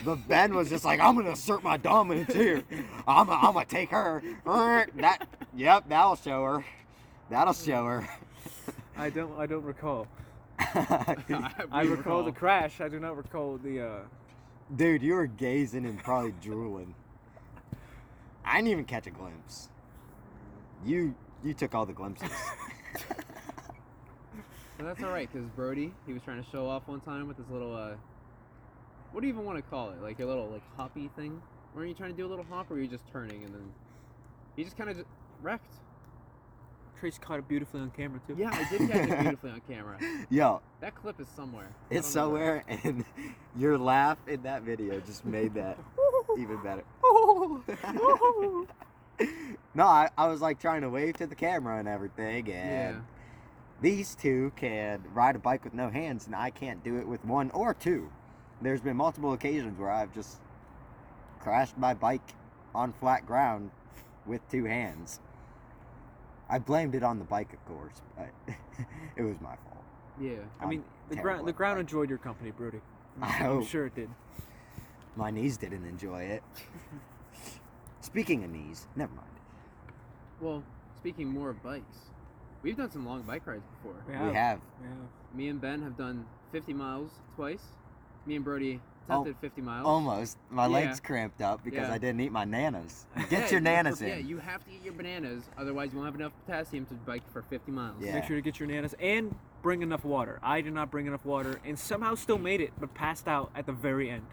But Ben was just like, I'm gonna assert my dominance here. I'm gonna take her. That'll show her. That'll show her. I don't recall. We I recall the crash. I do not recall the. Dude, you were gazing and probably drooling. I didn't even catch a glimpse. You took all the glimpses. But that's all right, because Brody, he was trying to show off one time with his little, what do you even want to call it? Like a little, like, hoppy thing? Were you trying to do a little hop, or were you just turning, and then he just kind of wrecked? Trace caught it beautifully on camera too. Yeah, I did catch it beautifully on camera. Yo, That clip is somewhere. it's I don't know where. somewhere, and your laugh in that video just made that even better. No, I was like trying to wave to the camera and everything, and Yeah. these two can ride a bike with no hands, and I can't do it with one or two. There's been multiple occasions where I've just crashed my bike on flat ground with two hands. I blamed it on the bike, of course, but it was my fault. Yeah. I mean, the terrible ground at ground bike. enjoyed your company, Brody. I I'm hope. sure it did. My knees didn't enjoy it. Speaking of knees, never mind. Well, speaking more of bikes, we've done some long bike rides before. We We have. Yeah. Me and Ben have done 50 miles twice. Me and Brody attempted 50 miles. Almost. My Yeah. legs cramped up because Yeah. I didn't eat my nanas. Get Yeah, your nanas in. Yeah, you have to eat your bananas, otherwise you won't have enough potassium to bike for 50 miles. Yeah. Make sure to get your nanas and bring enough water. I did not bring enough water and somehow still made it, but passed out at the very end.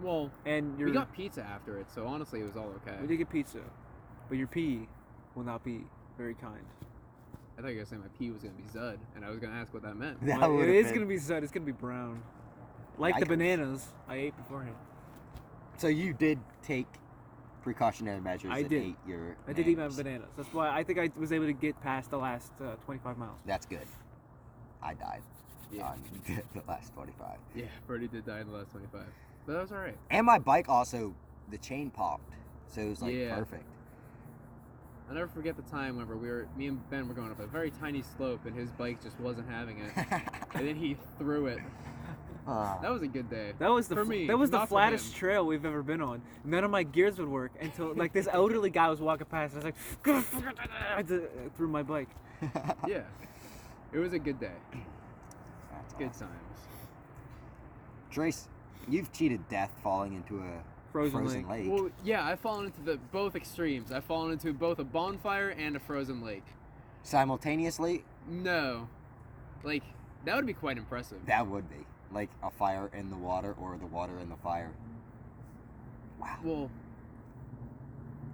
Well, And we got pizza after it, so honestly it was all okay. we did get pizza, but your pee will not be very kind. I thought you were going to say my pee was going to be Zud, and I was going to ask what that meant. That Well, would've it is been- gonna be Zud. It's gonna be brown, like the Yikers. bananas I ate beforehand. So you did take precautionary measures I and did. ate your I did eat my nanas. bananas. That's why I think I was able to get past the last 25 miles. That's good. I died Yeah. on the last 25. Yeah, Brody did die in the last 25. But that was alright. And my bike also, the chain popped. So it was like Yeah. perfect. I'll never forget the time whenever me and Ben were going up a very tiny slope, and his bike just wasn't having it. And then he threw it. That was a good day. That was the For me, that was the not for flattest him. trail we've ever been on. None of my gears would work until like this elderly guy was walking past. And I was like, I threw my bike. Yeah. It was a good day. That's Good awesome. times. Trace, you've cheated death falling into a Frozen lake. Well, yeah, I've fallen into both extremes. I've fallen into both a bonfire and a frozen lake. Simultaneously, No. Like, that would be quite impressive. that would be. Like a fire in the water or the water in the fire. Wow. Well,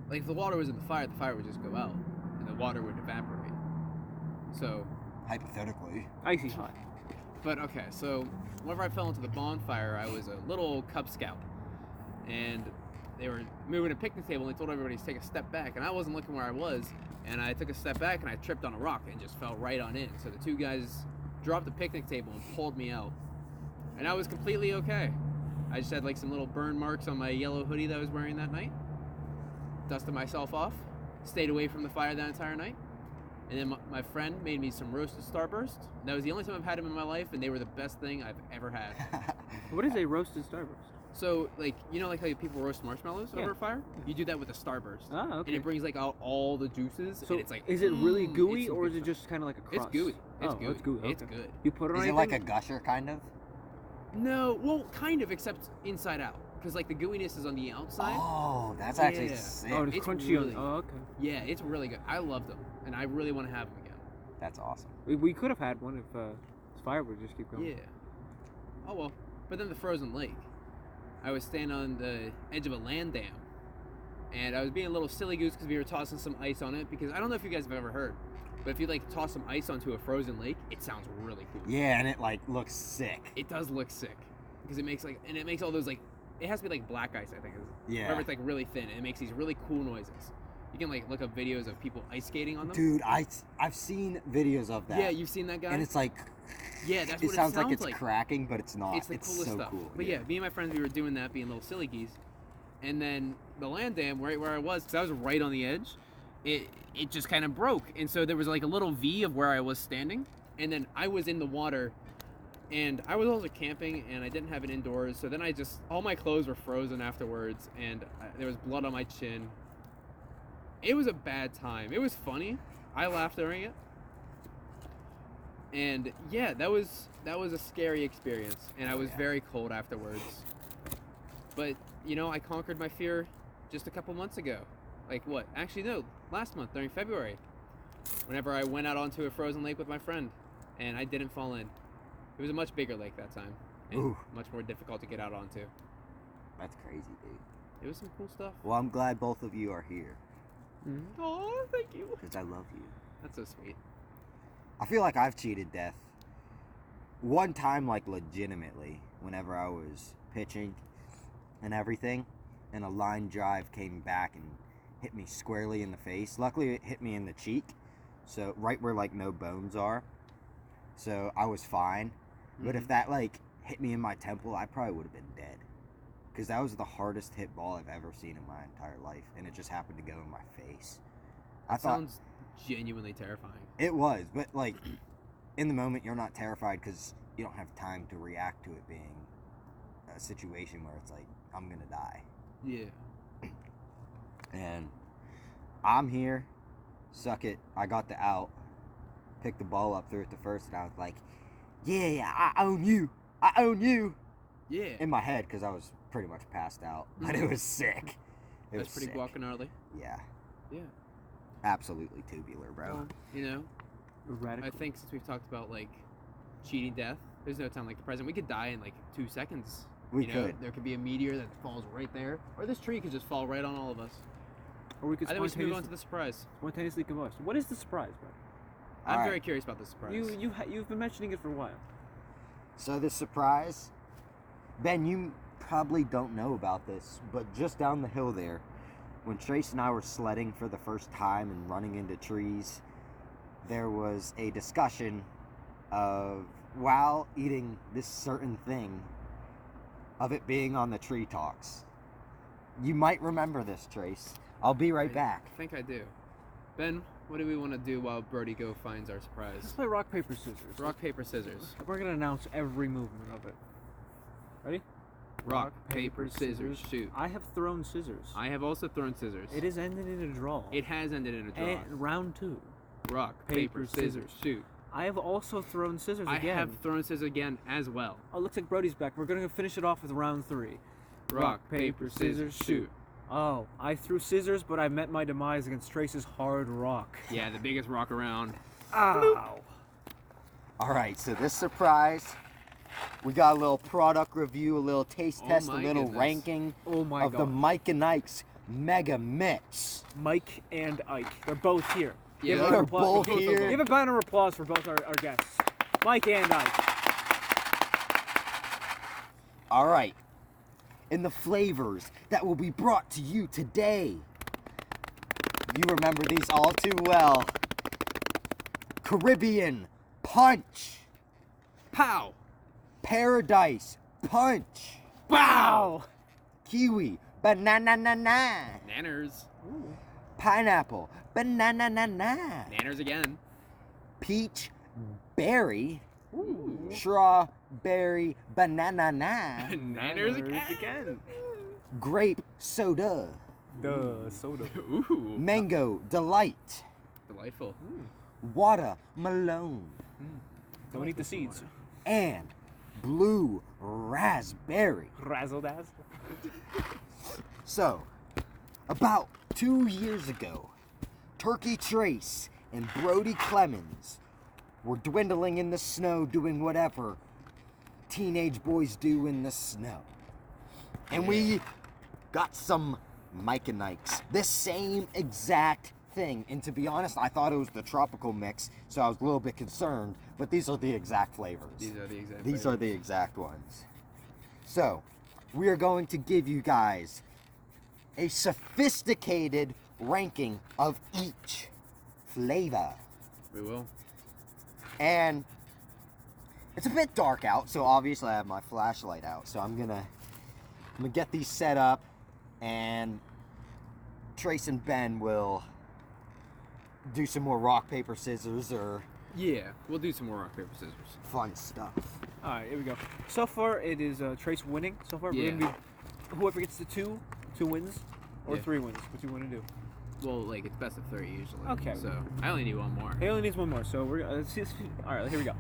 like if the water was in the fire would just go out, and the water would evaporate. So, Hypothetically. Icy hot. but okay, so whenever I fell into the bonfire, I was a little Cub Scout, and they were moving a picnic table, and they told everybody to take a step back, and I wasn't looking where I was, and I took a step back, and I tripped on a rock and just fell right on in. So the two guys dropped the picnic table and pulled me out, and I was completely okay. I just had like some little burn marks on my yellow hoodie that I was wearing that night. Dusted myself off, stayed away from the fire that entire night. And then my friend made me some roasted Starburst. That was the only time I've had them in my life, and they were the best thing I've ever had. What is a roasted Starburst? So, like, you know, like how people roast marshmallows Yeah. over a fire? You do that with a Starburst. Ah, And okay. it brings, like, out all the juices, So and it's like... is it really gooey it's some or is good it stuff. just kind of like a crust? It's gooey. It's Oh, gooey. it's gooey. It's okay. good. You put it on Is it anything? like a gusher, kind of? No, well, kind of, except inside out. Because, like, the gooiness is on the outside. Oh, that's actually Yeah. sick. Oh, it's It's crunchy really- on. Oh, okay. Yeah, it's really good. I loved them, and I really want to have them again. That's awesome. We could have had one if this fire would just keep going. Yeah. Oh well. But then the frozen lake. I was standing on the edge of a land dam, and I was being a little silly goose because we were tossing some ice on it. Because I don't know if you guys have ever heard, but if you like toss some ice onto a frozen lake, it sounds really cool. Yeah, and it like looks sick. It does look sick because it makes it makes all those like, it has to be like black ice, I think. Yeah. Wherever it's like really thin, and it makes these really cool noises. You can like look up videos of people ice skating on them. Dude, I've seen videos of that. Yeah, you've seen that guy. And it's like, yeah, that's it what sounds like it's cracking, but it's not. It's the coolest so stuff. cool. But yeah, me and my friends, we were doing that, being little silly geese. And then the land dam, right where I was, because I was right on the edge, it just kind of broke. And so there was like a little V of where I was standing. And then I was in the water. And I was also camping, and I didn't have it indoors. So then all my clothes were frozen afterwards. And there was blood on my chin. It was a bad time. It was funny. I laughed during it. And yeah, that was a scary experience, and I was Yeah. very cold afterwards. But you know, I conquered my fear just a couple months ago. Like what? Actually, no, last month during February, whenever I went out onto a frozen lake with my friend, and I didn't fall in. It was a much bigger lake that time, and Ooh. much more difficult to get out onto. That's crazy, dude. It was some cool stuff. Well, I'm glad both of you are here Oh, thank you. because I love you. That's so sweet. I feel like I've cheated death. One time, like legitimately, whenever I was pitching and everything, and a line drive came back and hit me squarely in the face. Luckily, it hit me in the cheek, so right where like no bones are. So I was fine. But if that like hit me in my temple, I probably would have been dead. Because that was the hardest hit ball I've ever seen in my entire life, and it just happened to go in my face. I thought Sounds genuinely terrifying. it was, but like in the moment you're not terrified because you don't have time to react to it being a situation where it's like I'm gonna die. Yeah. And I'm here, suck it. I got the out, picked the ball up, threw it to first, and I was like, yeah, I own you. I own you. Yeah. In my head, because I was pretty much passed out, but it was sick. It That's was pretty sick. guacanarly. Yeah, Yeah. absolutely tubular, bro. Well, you know, Radical. I think since we've talked about like cheating death, there's no time like the present. We could die in like 2 seconds. We You know, could. there could be a meteor that falls right there, or this tree could just fall right on all of us. Or we could I think we should move on to the surprise. spontaneously combust. What is the surprise, bro? I'm Alright. very curious about the surprise. You've been mentioning it for a while. So this surprise, Ben, you probably don't know about this, but just down the hill there, when Trace and I were sledding for the first time and running into trees, there was a discussion of, while eating this certain thing, of it being on the tree talks. You might remember this, Trace. I'll be right back. I think I do. Ben, what do we want to do while Brody go finds our Let's surprise? play rock, paper, scissors. Rock, paper, scissors. We're gonna announce every movement of it. Ready? Rock, paper, scissors, shoot. I have thrown scissors. I have also thrown scissors. It has ended in a draw. It has ended in a draw. And round 2. Rock, paper, paper, scissors, shoot. I have also thrown scissors I again. have thrown scissors again as well. Oh, looks like Brody's back. We're gonna finish it off with round 3. Rock, paper, scissors, shoot. Oh, I threw scissors, but I met my demise against Trace's hard rock. Yeah, the biggest rock around. Ow! All right, so this surprise, we got a little product review, a little taste Oh test, a my little goodness. ranking Oh my of the god. Mike and Ike's Mega Mix. Mike and Ike. They're both here. Yeah, Give a they're round of applause- both here. Give a banner of applause for both our guests. Mike and Ike. All right, in the flavors that will be brought to you today, you remember these all too well. Caribbean Punch, Pow! Paradise Punch, Wow! Kiwi Banana na na, Nanners. Pineapple Banana na na, Nanners again. Peach Berry, Ooh. Strawberry Banana na, Nanners again. Grape Soda, The soda. Ooh. Mango Delight, Delightful. Watermelon, Don't eat the seeds. and Blue Raspberry. Razzle dazzle. So, about 2 years ago, Turkey Trace and Brody Clemens were dwindling in the snow doing whatever teenage boys do in the snow. And we got some Mike and Ike's. This same exact thing. And to be honest, I thought it was the tropical mix, so I was a little bit concerned, but these are the exact flavors. These are the exact These are flavors. the exact ones. So, we are going to give you guys a sophisticated ranking of each flavor. We will. And it's a bit dark out, so obviously I have my flashlight out. So I'm gonna get these set up, and Trace and Ben will do some more rock, paper, scissors, or Yeah, we'll do some more rock, paper, scissors. fun stuff. Alright, here we go. So far, it is Trace winning. So far, we're Yeah. gonna do whoever gets to two wins, or Yeah. 3 wins. What do you want to do? Well, like, it's best of 3 usually. Okay. So, I only need one more. He only needs one more, so we're alright. Here we go.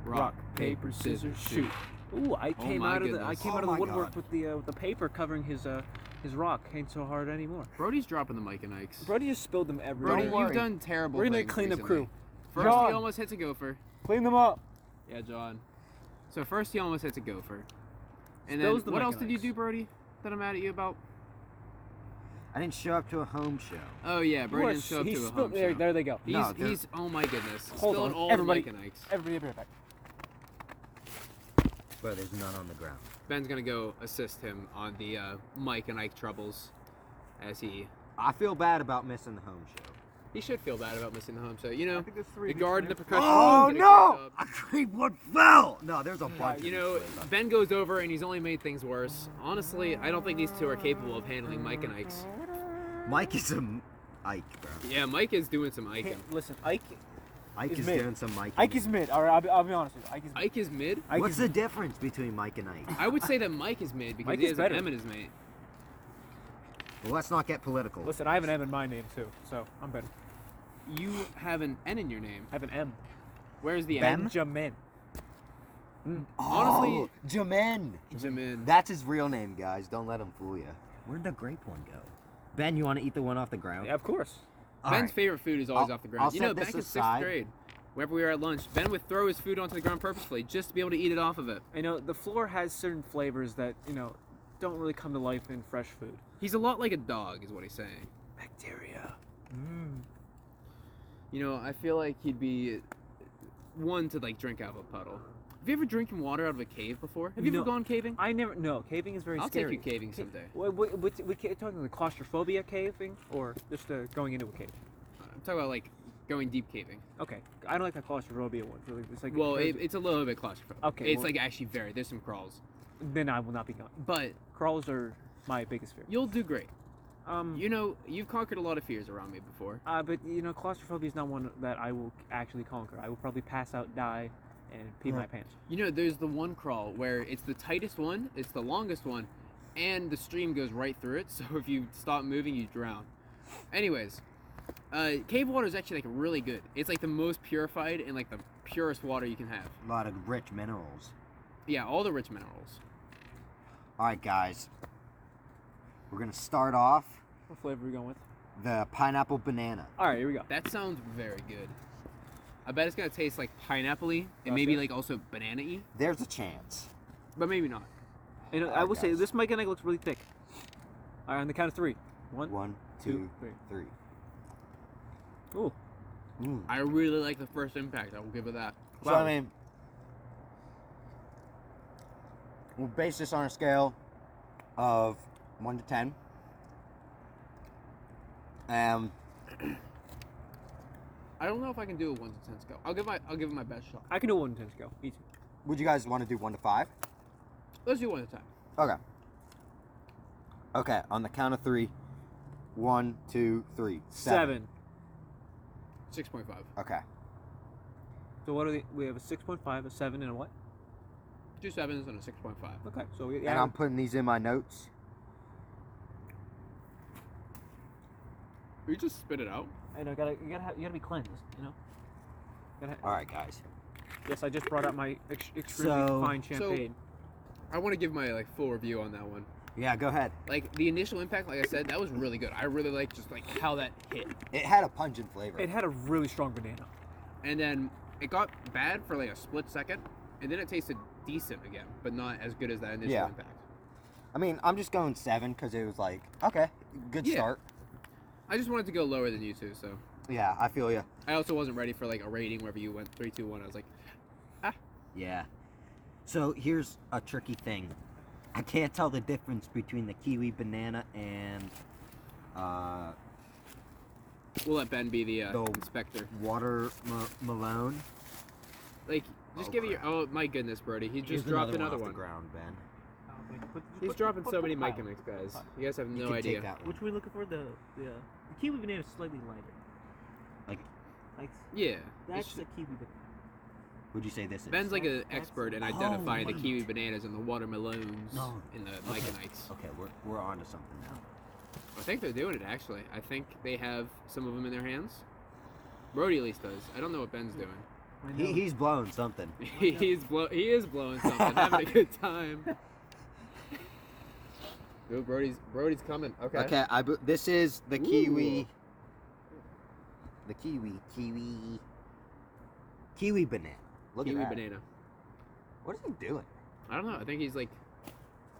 Rock, paper, scissors, shoot. Ooh, I Oh came my out of the goodness. came Oh out of the my woodwork God. with the paper covering his rock. Ain't so hard anymore. Brody's dropping the Mike and Ike's. Brody just spilled them everywhere. Brody, Don't you've worry. done terrible We're gonna things clean up recently. crew. First, John. he almost hits a gopher. Clean them up. Yeah, John. So first he almost hits a gopher. And Spills then, the what Mike else and did you Ike's. do, Brody, that I'm mad at you about? I didn't show up to a home show. Oh, yeah, Brody didn't show up He to a spilled- home there, show. there they go. He's, No, they're- he's, oh my goodness. Hold Spilling on, all everybody. the Mike and Ike's. Everybody, be right back. But there's none on the ground. Ben's gonna go assist him on the Mike and Ike troubles as he I feel bad about missing the home show. should feel bad about missing the home show. You know, think there's 3 the guard and the percussion. Oh getting no! kicked A creep one fell! No, there's a bunch You of know, these flavors. Ben goes over and he's only made things worse. Honestly, I don't think these two are capable of handling Mike and Ike's. Mike is Ike, bro. Yeah, Mike is doing some Ike. Listen, Ike Ike is is mid. doing some Mike. Is mid. All right, I'll be honest with you. Ike is mid? Ike What's is the mid. difference between Mike and Ike? I would say that Mike is mid because Mike he is has better. an M in his mate. Well, let's not get political. Listen, I have an M in my name too, so I'm better. You have an N in your name. I have an M. Where's the Ben? M? Benjamin. Honestly, Jamin. Jamin. That's his real name, guys. Don't let him fool you. Where'd the grape one go? Ben, you want to eat the one off the ground? Yeah, of course. All Ben's right. favorite food is always I'll- off the ground. I'll You know, set this back in 6th aside. grade, whenever we were at lunch, Ben would throw his food onto the ground purposefully just to be able to eat it off of it. You know, the floor has certain flavors that, don't really come to life in fresh food. He's a lot like a dog, is what he's saying. Bacteria. You know, I feel like he'd be one to like drink out of a puddle. Have you ever drinking water out of a cave before? Have you No. ever gone caving? No, caving is very I'll scary. take you caving someday. We talking the claustrophobia caving or just going into a cave? I'm talking about like going deep caving. Okay, I don't like the claustrophobia one. Really, it's like Well, it's a little bit claustrophobic. Okay, It's well- like actually there's some crawls, then I will not be going. but Crawls are my biggest fear. you'll do great. Um, You know, you've conquered a lot of fears around me before. but claustrophobia is not one that I will actually conquer. I will probably pass out, die, and pee my pants. You know, there's the one crawl where it's the tightest one, it's the longest one, and the stream goes right through it. So if you stop moving, you drown. Anyways, cave water is actually like really good. It's like the most purified and like the purest water you can have. A lot of rich minerals. Yeah, all the rich minerals. All right, guys. We're gonna start off What flavor are we going with? the pineapple banana. All right, here we go. That sounds very good. I bet it's gonna taste like pineapple-y and That's maybe it. like also banana-y, There's a chance. but maybe not. And I Alright, will say guys. this mechanic looks really thick. All right, on the count of three. One. 1, two, 2, three. 3. Ooh. I really like the first impact. I will give it that. So I mean, we'll base this on a scale of 1 to 10. I don't know if I can do a 1 to 10 scale. I'll give it my best shot. I can do a 1 to 10 scale. Easy. Would you guys want to do 1 to 5? Let's do 1 at a time. Okay. Okay, on the count of 3. 1, 2, 3. 7. 6.5. Okay. So what are we have a 6.5, a 7, and a what? 2 sevens and a 6.5. Okay, so we And I'm putting these in my notes. You just spit it out. you gotta be cleansed, All right, guys. Yes, I just brought out my extremely So- fine champagne. I want to give my like full review on that one. Yeah, go ahead. Like the initial impact, like I said, that was really good. I really like just like how that hit, It had a pungent flavor. It had a really strong banana. and then it got bad for like a split second, and then it tasted decent again, but not as good as that initial Yeah. impact. I mean, I'm just going 7 because it was like, okay, good Yeah. start. I just wanted to go lower than you two, so Yeah, I feel you. I also wasn't ready for like a rating wherever you went 3, 2, 1. I was like, Yeah. So here's a tricky thing. I can't tell the difference between the kiwi banana and we'll let Ben be the The- inspector. watermelon. Like, just Oh, give it your. crap. Oh my goodness, Brody, he Here's just dropped another off one. the ground, Ben. He's dropping so many mechanics, guys. You guys have You no can idea. take that one. Which we're looking for the kiwi banana is slightly lighter. Like, Yeah. That's it's- the kiwi banana. would you say this is? Ben's like an That's- expert in Oh, identifying the right. kiwi bananas and the watermelons No. and the Okay. mechanics. Okay, we're on to something now. I think they're doing it actually. I think they have some of them in their hands. Brody at least does. I don't know what Ben's doing. He's blowing something. He is blowing something, having a good time. Ooh, Brody's coming. Okay. Okay, this is the Ooh. kiwi. The kiwi banana. Look Kiwi at that. banana. What is he doing? I don't know. I think he's like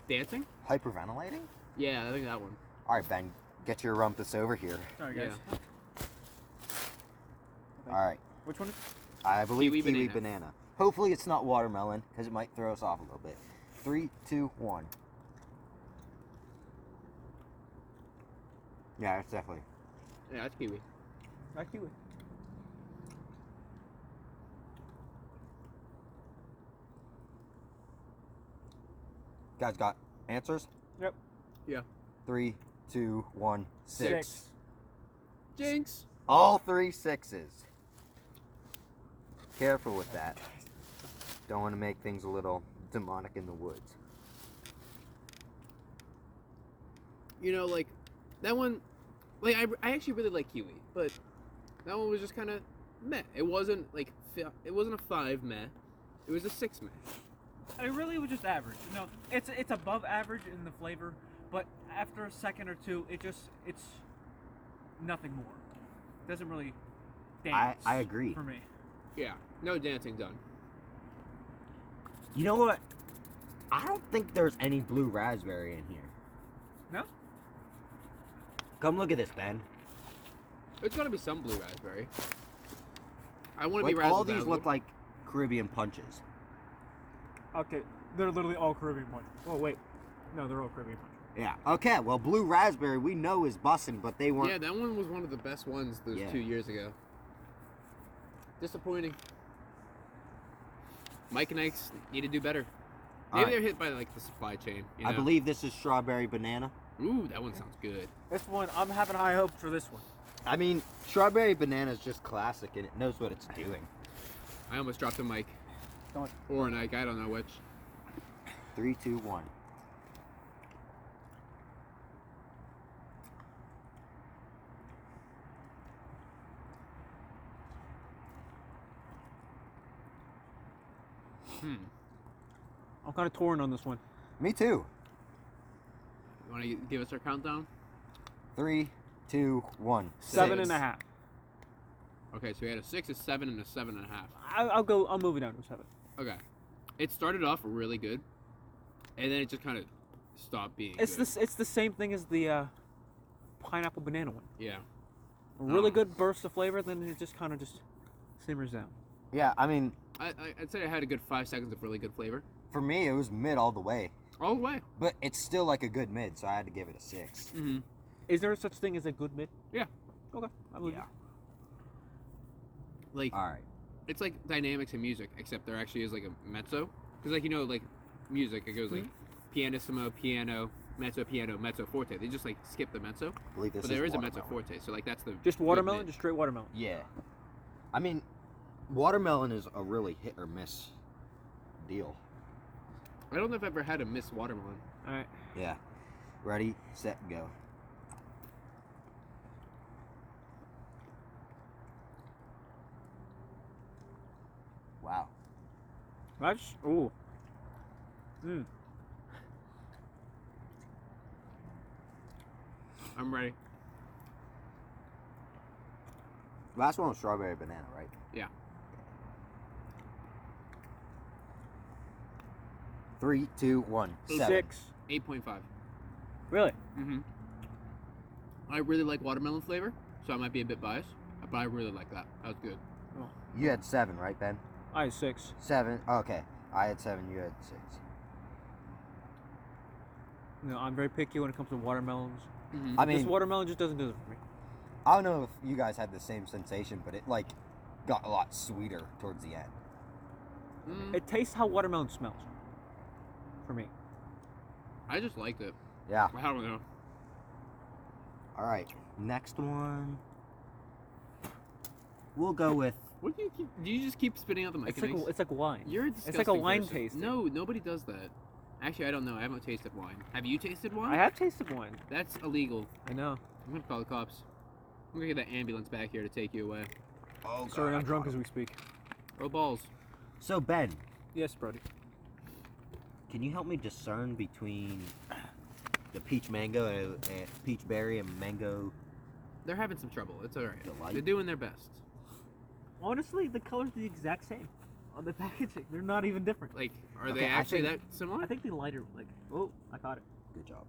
dancing. Hyperventilating? Yeah, I think that one. All right, Ben, get your rumpus over here. Sorry, Yeah. guys. All right, Which one? I believe Kiwi kiwi banana. banana. Hopefully, it's not watermelon because it might throw us off a little bit. 3, 2, 1. Yeah, it's definitely. Yeah, that's kiwi. Not kiwi. Guys, got answers? Yep. Yeah. 3, 2, 1, 6. Jinx. All 3 6s. Careful with that. Don't want to make things a little demonic in the woods. You know, like that one. Like I actually really like kiwi, but that one was just kind of meh. It wasn't like it wasn't a 5 meh. It was a 6 meh. It really was just average. You know, it's above average in the flavor, but after a second or two, it's nothing more. It doesn't really dance. I agree. For me. Yeah, no dancing done. You know what? I don't think there's any blue raspberry in here. No? Come look at this, Ben. It's gotta be some blue raspberry. I want to Like, be all razzle these look like Caribbean punches. Okay, they're literally all Caribbean punch. Oh wait, no, they're all Caribbean punch. Yeah. Okay. Well, blue raspberry we know is bussin', but they weren't. Yeah, that one was one of the best ones those Yeah. 2 years ago. Disappointing. Mike and Ike's need to do better. All Maybe right. they're hit by like the supply chain. You know? I believe this is strawberry banana. Ooh, that one sounds good. This one, I'm having high hopes for this one. I mean, strawberry banana is just classic and it knows what it's doing. I almost dropped a Mike. Don't. Or an Ike, I don't know which. 3, 2, 1. I'm kind of torn on this one. Me too. You want to give us our countdown? 3, 2, 1. 7.5. Okay, so we had a 6, a 7, and a 7.5. I'll move it down to 7. Okay. It started off really good, and then it just kind of stopped being It's good. it's the same thing as the pineapple banana one. Yeah. A really good burst of flavor, then it just kind of just simmers down. Yeah, I mean, I'd say I had a good 5 seconds of really good flavor. for me, it was mid all the way. All the way. But it's still like a good mid, so I had to give it a 6. Mm-hmm. Is there such thing as a good mid? Yeah. Okay. I believe Yeah. Like, All right. it's like dynamics in music, except there actually is like a mezzo. Because, like, you know, like music, it goes like pianissimo, piano, mezzo forte. They just like skip the mezzo. I believe this But there is a watermelon. mezzo forte, so like that's the. Just good watermelon, mid. just straight watermelon. Yeah. I mean, watermelon is a really hit or miss deal. I don't know if I've ever had a miss watermelon. All right. Yeah. Ready, set, go. Wow. That's ooh. Mm. I'm ready. Last one was strawberry banana, right? Yeah. 3, 2, 1. 7. 6. 8.5. Really? Mm-hmm. I really like watermelon flavor, so I might be a bit biased, but I really like that. That was good. You had 7, right, Ben? I had 6. 7. Okay. I had 7. You had 6. No, I'm very picky when it comes to watermelons. Mm-hmm. I This mean, watermelon just doesn't do it for me. I don't know if you guys had the same sensation, but it like got a lot sweeter towards the end. It tastes how watermelon smells. For me. I just liked it. Yeah. I don't know. All right. Next one. We'll go with. What do you keep? Do you just keep spitting out the mic? It's like wine. You're a It's like a disgusting wine person. tasting. No, nobody does that. Actually, I don't know. I haven't tasted wine. Have you tasted wine? I have tasted wine. That's illegal. I know. I'm gonna call the cops. I'm gonna get that ambulance back here to take you away. Oh, Sorry, I'm drunk as we speak. Oh balls. So Ben, Yes, Brody. can you help me discern between the peach mango and peach berry and mango? They're having some trouble. It's all right. Delight. They're doing their best. Honestly, the color's the exact same on the packaging. They're not even different. Like, are Okay, they I actually think- that similar? I think the lighter, like, oh, I caught it. Good job.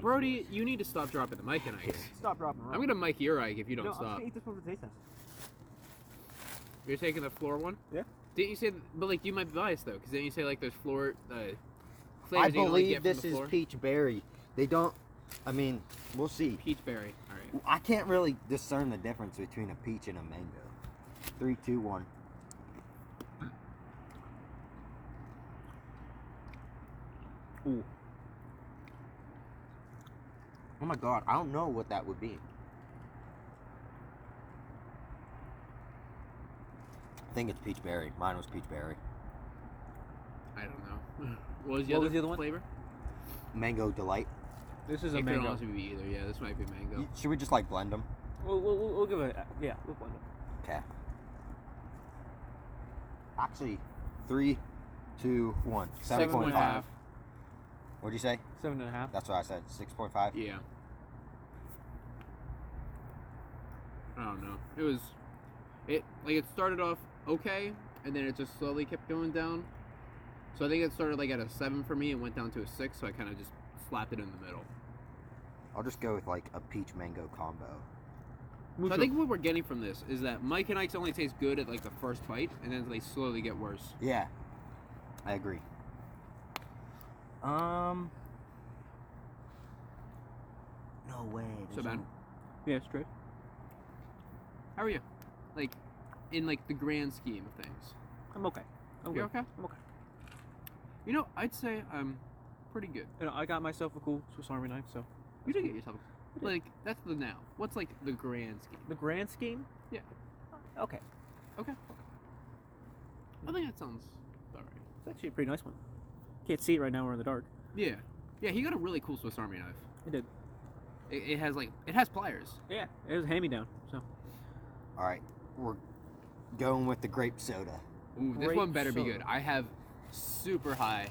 Brody, you need to stop dropping the mic and Ike. Stop dropping around. I'm gonna mic your Ike if you don't No, I'm stop. gonna eat this one for taste test. You're taking the floor one? Yeah. Didn't you say? But like, you might be biased though, because didn't you say like there's floor flavors I you don't like believe get this from the is floor? peach berry. They don't. I mean, we'll see. Peach berry. All right. I can't really discern the difference between a peach and a mango. 3, 2, 1. Ooh. Oh my god, I don't know what that would be. think it's peach berry. Mine was peach berry. I don't know. What was the What other was the other one? flavor? Mango delight. This is a It could mango. honestly be either. Yeah, this might be mango. Should we just like blend them? We'll give it. Yeah, we'll blend it. Okay. Actually, 3, 2, 1. 7.5. 7.5. What'd you say? 7.5. That's what I said. 6.5. Yeah. I don't know. It started off okay, and then it just slowly kept going down. So I think it started like at a 7 for me and went down to a 6. So I kind of just slapped it in the middle. I'll just go with like a peach mango combo. So I think what we're getting from this is that Mike and Ike's only taste good at like the first bite, and then they slowly get worse. Yeah, I agree. No way. So Ben, Yeah, straight. how are you? Like, in like the grand scheme of things. I'm okay. You're okay? I'm okay. You know, I'd say I'm pretty good. You know, I got myself a cool Swiss Army knife, so. You did get yourself. Like, that's the now. What's like the grand scheme? The grand scheme? Yeah. Okay. Okay. I think that sounds alright. It's actually a pretty nice one. Can't see it right now, we're in the dark. Yeah. Yeah, he got a really cool Swiss Army knife. I did. It has pliers. Yeah, it was a hand-me-down, so. All right, we're going with the grape soda. Ooh, this Grape one better be soda. good. I have super high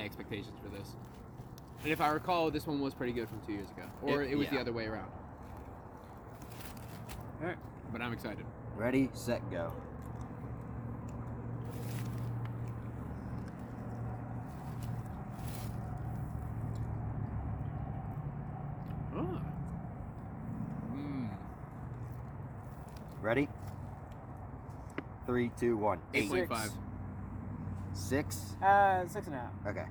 expectations for this. And if I recall, this one was pretty good from 2 years ago. Or it was the yeah. other way around. Alright. But I'm excited. Ready, set, go. Oh. Mmm. Ready? 3, 2, 1. 8.5. 6. 6.5. Okay.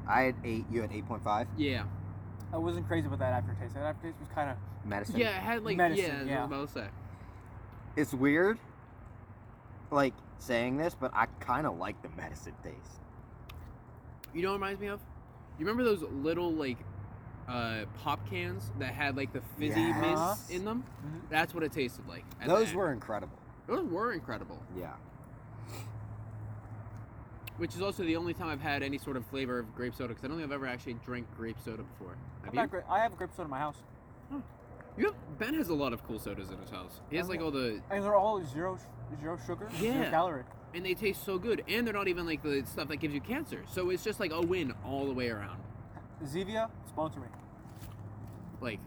I had 8. You had 8.5. Yeah. I wasn't crazy about that aftertaste. That aftertaste was kind of. Medicine. Yeah, it had like, Medicine, yeah, yeah. I was about to say. It's weird, like saying this, but I kind of like the medicine taste. You know what it reminds me of? You remember those little, like, pop cans that had, like, the fizzy Yes. mints in them? Mhm. That's what it tasted like. at Those the were end. incredible. Those were incredible. Yeah. Which is also the only time I've had any sort of flavor of grape soda, because I don't think I've ever actually drank grape soda before. Have you? I have a grape soda in my house. Ben has a lot of cool sodas in his house. He has, like, all the... And they're all zero sugar, Yeah. 0 calorie. And they taste so good. And they're not even, like, the stuff that gives you cancer. So it's just, like, a win all the way around. Zevia, sponsor me. Like,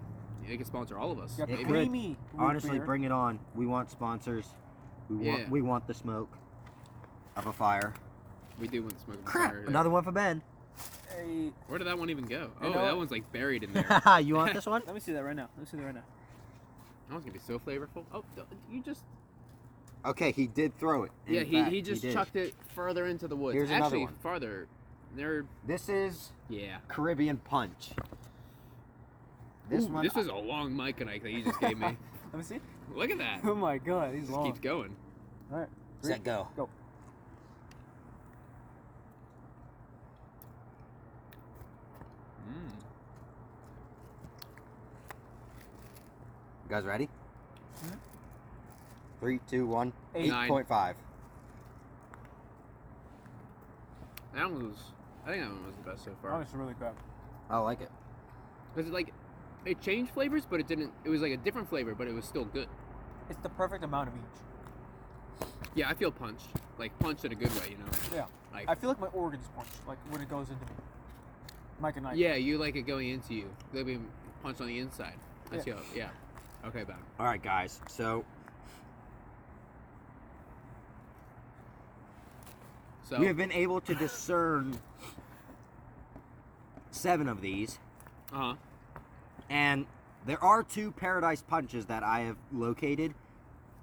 they can sponsor all of us. Yeah, It maybe. could. creamy root Honestly, beer. bring it on. We want sponsors. Yeah. We want the smoke of a fire. We do want the smoke. Crap! Fire, yeah. Another one for Ben. Hey, Where did that one even go? Oh, You know- that one's, like, buried in there. That You want this one? let me see that right now. Let me see that right now. one's going to be so flavorful. Oh, you just... Okay, he did throw it. In Yeah, fact, he just did. chucked it further into the woods. Here's another Actually, one. farther. They're... This is Yeah. Caribbean Punch. This Ooh, one. this is a long mic and Ike that you just gave me. Let me see. Look at that. Oh my god, he's Just long. keeps going. All right. Set, go. Go. Mm. You guys ready? Mhm. 3, 2, 1. 9. 8.5. That one was... I think that one was the best so That far. was really good. I like it. Because, like, it changed flavors, but it didn't... It was, like, a different flavor, but it was still good. It's the perfect amount of each. Yeah, I feel punched. Like, punched in a good way, you know? Yeah. Like, I feel like my organs punch, like when it goes into me. Mike and Ike. yeah, you like it going into you. They'll be punched on the inside. That's yeah. Okay, Ben. All right, guys. So So, we have been able to discern 7 of these, uh-huh. and there are 2 Paradise Punches that I have located,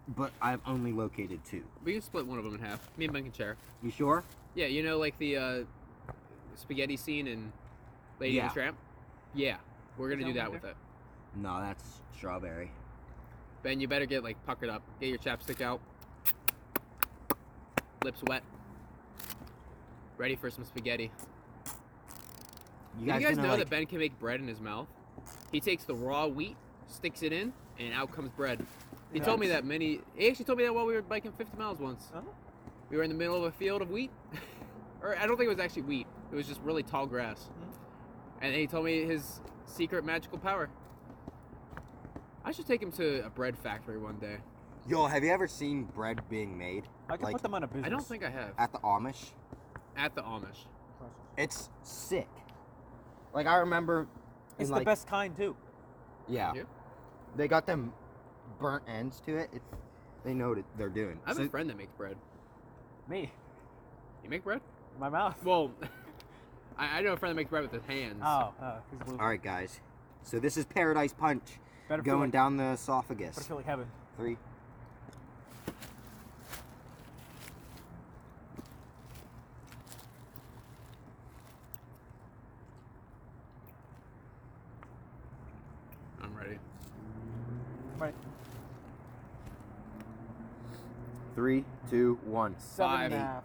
but I've only located 2. We can split one of them in half. Me and Ben can share. You sure? Yeah, you know, like the spaghetti scene in Lady and Yeah. the Tramp? Yeah, we're gonna Is do that that one with it. No, that's strawberry. Ben, you better get, like, puckered up. Get your chapstick out. Lips wet. Ready for some spaghetti. You Did you guys gonna, know like, that Ben can make bread in his mouth? He takes the raw wheat, sticks it in, and out comes bread. He told me that many. He actually told me that while we were biking 50 miles once. Huh? We were in the middle of a field of wheat, or I don't think it was actually wheat. It was just really tall grass. And he told me his secret magical power. I should take him to a bread factory one day. Yo, have you ever seen bread being made? I can Like, put them on a business. I don't think I have. at the Amish? At the Amish. It's sick. Like, I remember. It's in, the like, best kind too. Yeah. Yeah. They got them burnt ends to it. They know what they're doing. I have So- a friend that makes bread. Me, You make bread? my mouth. Well, I know a friend that makes bread with his hands. He's blue. All right, guys. So this is Paradise Punch Better feel going like, down the esophagus. better feel like heaven. 3. I'm ready. Right. 3, 2, 1. 7.5. Man, that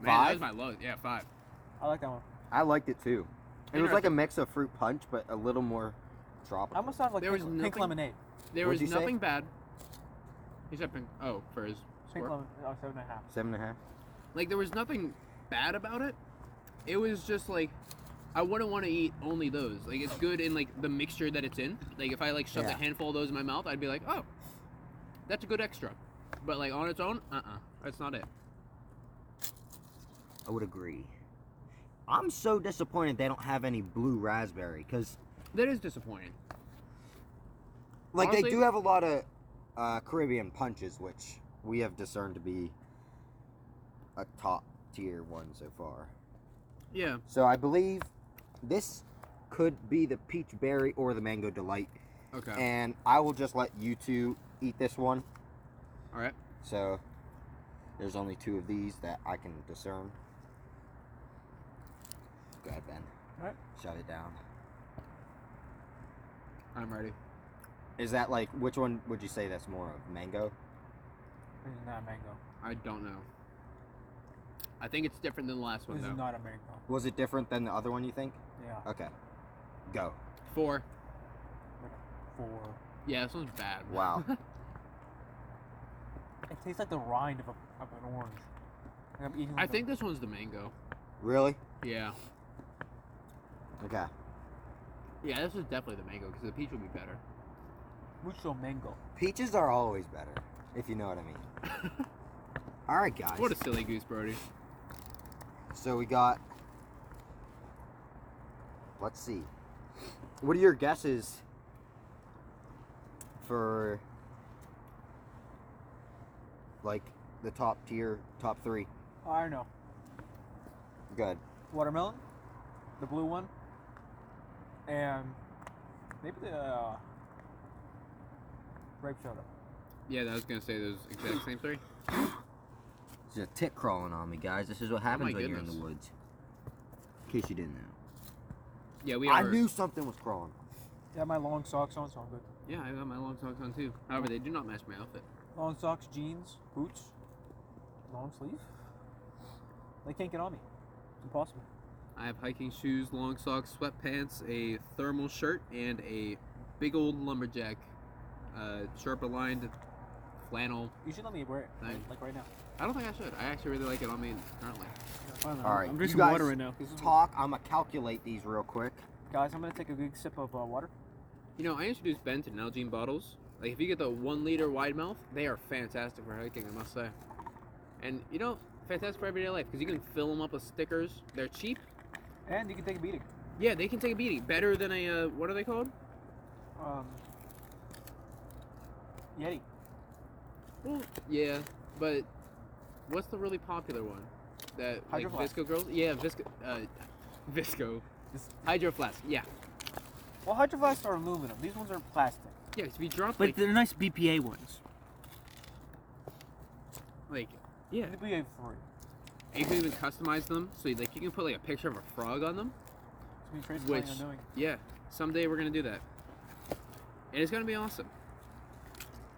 Five? was my lowest. Yeah, 5. I like that one. I liked it too. It was like a Interesting. mix of fruit punch, but a little more I tropical. almost sound like There was pink nothing- lemonade. There What'd was you say? nothing bad. He said pink. Oh, for his Pink score. lemon. Oh, 7.5. 7.5. Like, there was nothing bad about it. It was just like, I wouldn't want to eat only those. Like, it's good in like the mixture that it's in. Like, if I like shoved Yeah. a handful of those in my mouth, I'd be like, oh, that's a good extra. But like on its own, that's not it. I would agree. I'm so disappointed they don't have any blue raspberry, because That is disappointing. like Honestly- they do have a lot of Caribbean punches, which we have discerned to be a top tier one so far. Yeah. So I believe this could be the peach berry or the mango delight, Okay. and I will just let you two eat this one. All right. So there's only 2 of these that I can discern. Go ahead, Ben. Alright. Shut it down. I'm ready. Is that like, which one would you say that's more of? Mango? This is not a mango. I don't know. I think it's different than the last one This though. is not a mango. Was it different than the other one, you think? Yeah. Okay. Go. 4. Like a 4. Yeah, this one's bad. Wow. It tastes like the rind of an orange. Like I'm eating. I Like think this one's the mango. Really? Yeah. Okay. Yeah, this is definitely the mango because the peach would be better. mucho mango. Peaches are always better, if you know what I mean. Alright, guys. What a silly goose, Brody. So we got... Let's see. What are your guesses for... like, the top tier, top 3? Oh, I don't know. Good. Watermelon, the blue one, and maybe the grape soda. Yeah, I was gonna say those exact same 3. There's a tick crawling on me, guys. This is what happens my when you're in the goodness. woods. In case you didn't know. Yeah, we I are. knew something was crawling. Yeah, my long socks on, so I'm good. Yeah, I got my long socks on too. However, they do not match my outfit. Long socks, jeans, boots, long sleeve. They can't get on me. It's impossible. I have hiking shoes, long socks, sweatpants, a thermal shirt, and a big old lumberjack, Sherpa lined flannel. You should let me wear it, Nice. like right now. I don't think I should. I actually really like it on me currently. Alright, I'm you drinking guys water right now. talk. I'm going to calculate these real quick. Guys, I'm gonna take a big sip of water. You know, I introduced Ben to Nalgene bottles. Like, if you get the 1 liter wide mouth, they are fantastic for hiking, I must say. And, you know, fantastic for everyday life because you can fill them up with stickers. They're cheap. And you can take a beating. Yeah, they can take a beating. Better than a, what are they called? Yeti. Well, yeah, but what's the really popular one? That, like, Hydro Flask. Visco girls? Yeah, Visco. Hydro Flask, yeah. Well, Hydro Flasks are aluminum. These ones are plastic. Yeah, 'cause if you drop, But like, they're nice BPA ones. yeah. Maybe a 3. And you can even customize them, so like you can put like a picture of a frog on them. So Trace Which, planning on doing. yeah, someday we're gonna do that, and it's gonna be awesome.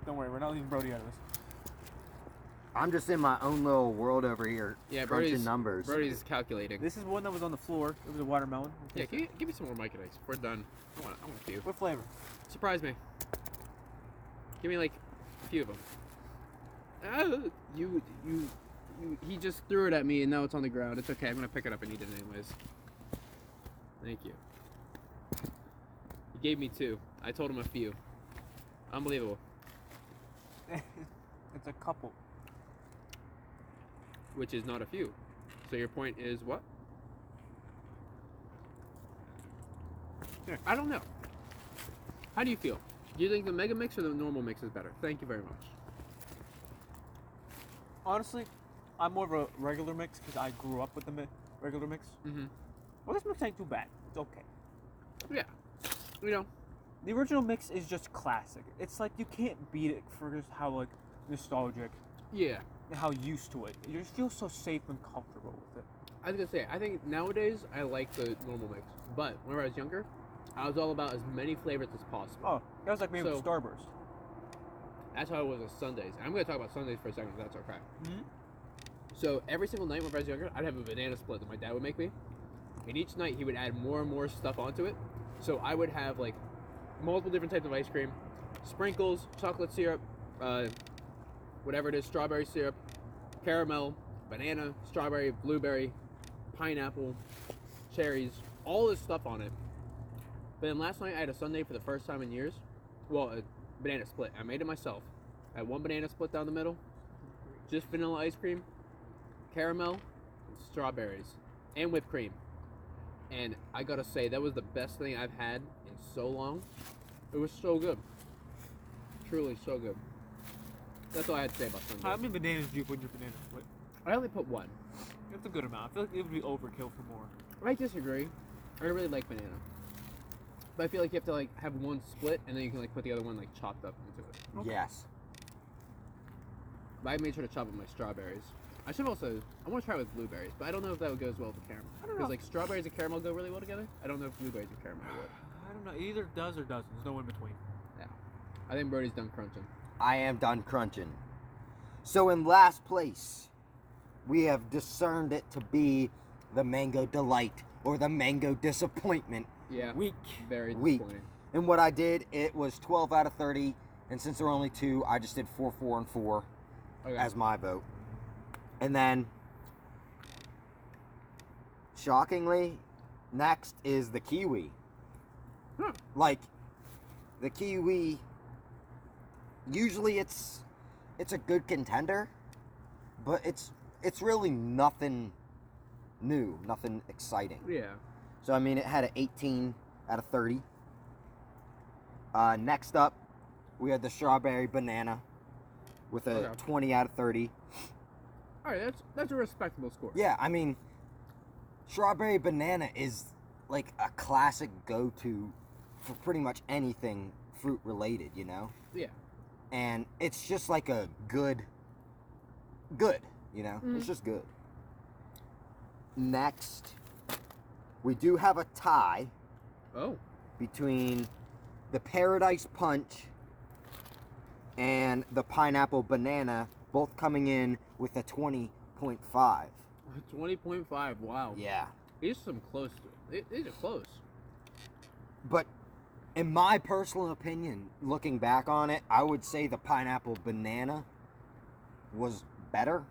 Don't worry, we're not leaving Brody out of this. I'm just in my own little world over here, Yeah, crunching numbers. Brody's calculating. This is one that was on the floor. It was a watermelon. Yeah, give me some more Mike and Ice. We're done. I want a few. What flavor? Surprise me. Give me like a few of them. He just threw it at me and now it's on the ground. It's okay. I'm gonna pick it up and eat it anyways. Thank you. He gave me 2. I told him a few. Unbelievable. It's a couple. Which is not a few. So your point is what? Here. I don't know. How do you feel? Do you think the mega mix or the normal mix is better? Thank you very much. Honestly, I'm more of a regular mix because I grew up with the regular mix. Mm-hmm. Well, this mix ain't too bad. It's okay. Yeah. You know. The original mix is just classic. It's like you can't beat it for just how like nostalgic Yeah. and how used to it. You just feel so safe and comfortable with it. I was gonna say, I think nowadays I like the normal mix. But whenever I was younger, I was all about as many flavors as possible. Oh, that was like maybe So- Starburst. That's how it was with Sundays. I'm gonna talk about Sundays for a second, if that's okay. Mm-hmm. So every single night when I was younger, I'd have a banana split that my dad would make me. And each night he would add more and more stuff onto it. So I would have like multiple different types of ice cream, sprinkles, chocolate syrup, whatever it is, strawberry syrup, caramel, banana, strawberry, blueberry, pineapple, cherries, all this stuff on it. But then last night I had a sundae for the first time in years. Well, a banana split. I made it myself. I had one banana split down the middle, just vanilla ice cream, caramel, strawberries, and whipped cream. And I gotta say, that was the best thing I've had in so long. It was so good. Truly so good. That's all I had to say about How sundaes. many bananas do you put in your banana split? I only put one. That's a good amount. I feel like it would be overkill for more. I disagree. I really like banana. But I feel like you have to like have one split and then you can like put the other one like chopped up into it. Okay. Yes. But I made sure to chop up my strawberries. I should also, I want to try with blueberries, but I don't know if that would go as well with the caramel. I don't know. Because like strawberries and caramel go really well together. I don't know if blueberries and caramel would. I don't know. It either does or doesn't. There's no in between. I think Brody's done crunching. I am done crunching. So in last place, we have discerned it to be the Mango Delight or the Mango Disappointment. Yeah. Weak. Very Weak. disappointing. And what I did, it was 12 out of 30. And since there were only 2, I just did 4, 4, and 4 Okay. as my vote. And then, shockingly, next is the kiwi. Huh. Like, the kiwi, usually it's a good contender, but it's really nothing new, nothing exciting. Yeah. So I mean, it had an 18 out of 30. Next up, we had the strawberry banana with a Okay. 20 out of 30. All right, that's a respectable score. Yeah, I mean, strawberry banana is like a classic go-to for pretty much anything fruit related, you know? Yeah. And it's just like a good, you know? Mm. It's just good. Next, we do have a tie Oh. between the Paradise Punch and the Pineapple Banana, both coming in with a 20.5. 20.5. Wow. Yeah. These are some close to it. These are close. But in my personal opinion, looking back on it, I would say the Pineapple Banana was better.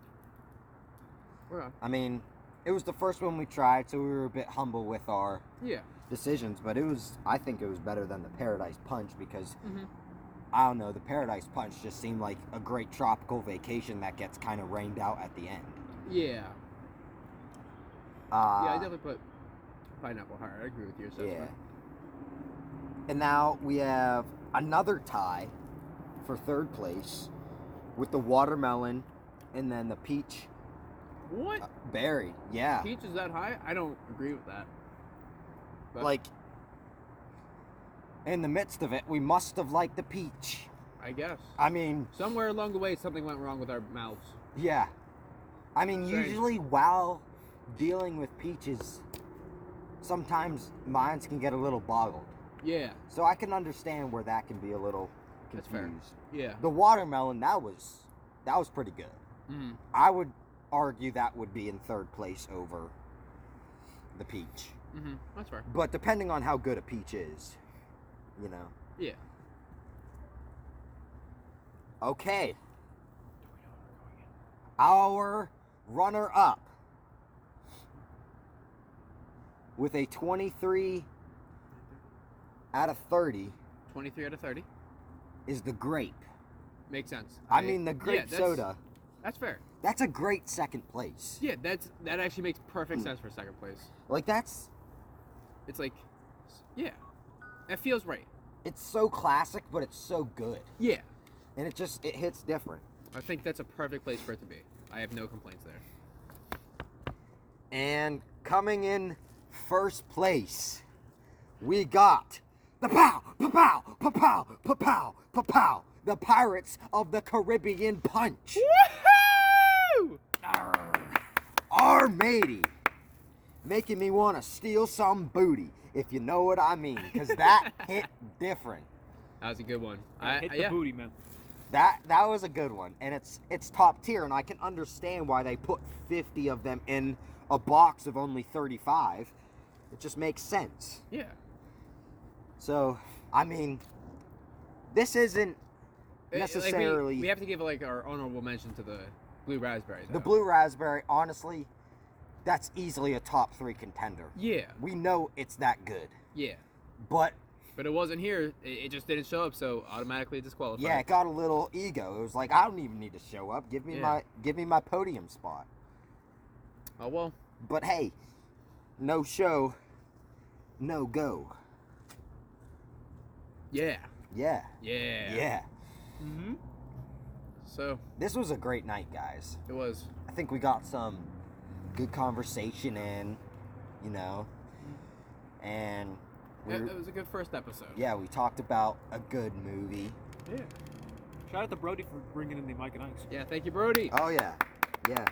Okay. I mean, it was the first one we tried, so we were a bit humble with our Yeah. decisions, but I think it was better than the Paradise Punch because Mm-hmm. I don't know, the Paradise Punch just seemed like a great tropical vacation that gets kind of rained out at the end. Yeah. Yeah, I definitely put pineapple higher. I agree with your assessment. Yeah. And now we have another tie for third place with the watermelon and then the peach What? berry. Yeah. Peach is that high? I don't agree with that. But Like, in the midst of it, we must have liked the peach. I guess. I mean, Somewhere along the way, something went wrong with our mouths. yeah. I mean, Strange. usually while dealing with peaches, sometimes minds can get a little boggled. Yeah. So I can understand where that can be a little That's fair. confused. Yeah. The watermelon, that was pretty good. Mm. I would argue that would be in third place over the peach. Mm-hmm. That's fair. But depending on how good a peach is, you know. Yeah. Okay. Our runner-up with a 23 out of 30 23 out of 30. is the grape. Makes sense. I mean, the grape that's- soda. That's fair. That's a great second place. Yeah, that actually makes perfect sense for second place. Like, that's... It's like, yeah, it feels right. It's so classic, but it's so good. Yeah, And it hits different. I think that's a perfect place for it to be. I have no complaints there. And coming in first place, we got the pow, pa-pow, pa-pow, pa-pow, pa-pow, the Pirates of the Caribbean Punch. Woohoo! Our matey, making me want to steal some booty, if you know what I mean, because that hit different. That was a good one. Hit the booty, man. That was a good one, and it's top tier, and I can understand why they put 50 of them in a box of only 35. It just makes sense. Yeah. So, I mean, this isn't Like, necessarily... we have to give like our honorable mention to the blue raspberries. The blue raspberry, honestly, that's easily a top 3 contender. Yeah. We know it's that good. Yeah. But But it wasn't here. It just didn't show up, so automatically disqualified. yeah, it got a little ego. It was like, I don't even need to show up. Give me my podium spot. Oh well. But hey, no show, no go. Yeah. Yeah. Yeah. Yeah. Mm-hmm. So This was a great night, guys. it was. I think we got some good conversation in, you know, and It was a good first episode. yeah, we talked about a good movie. Yeah. Shout out to Brody for bringing in the Mike and Ike's. Yeah. Thank you, Brody. Oh yeah, yeah.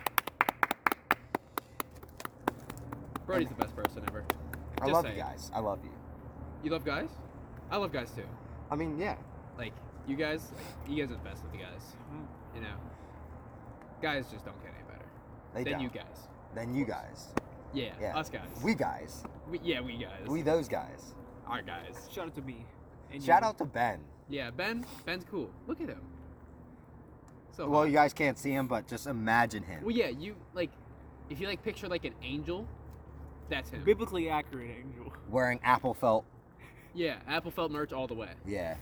Brody's the best person ever. I Just love saying. you guys. I love you. You love guys? I love guys too. I mean, yeah. Like you guys are the best of the guys. You know, guys just don't get any better They than don't. you guys. Than you guys. Yeah, Yeah. us guys. We guys. We guys. We those guys. Our guys. Shout out to me. And Shout you. out to Ben. Yeah, Ben's cool. Look at him. So Well, hot. you guys can't see him, but just imagine him. Well, yeah, you like if you like picture like an angel, that's him. Biblically accurate angel. Wearing apple felt. Yeah, Apple felt merch all the way. Yeah.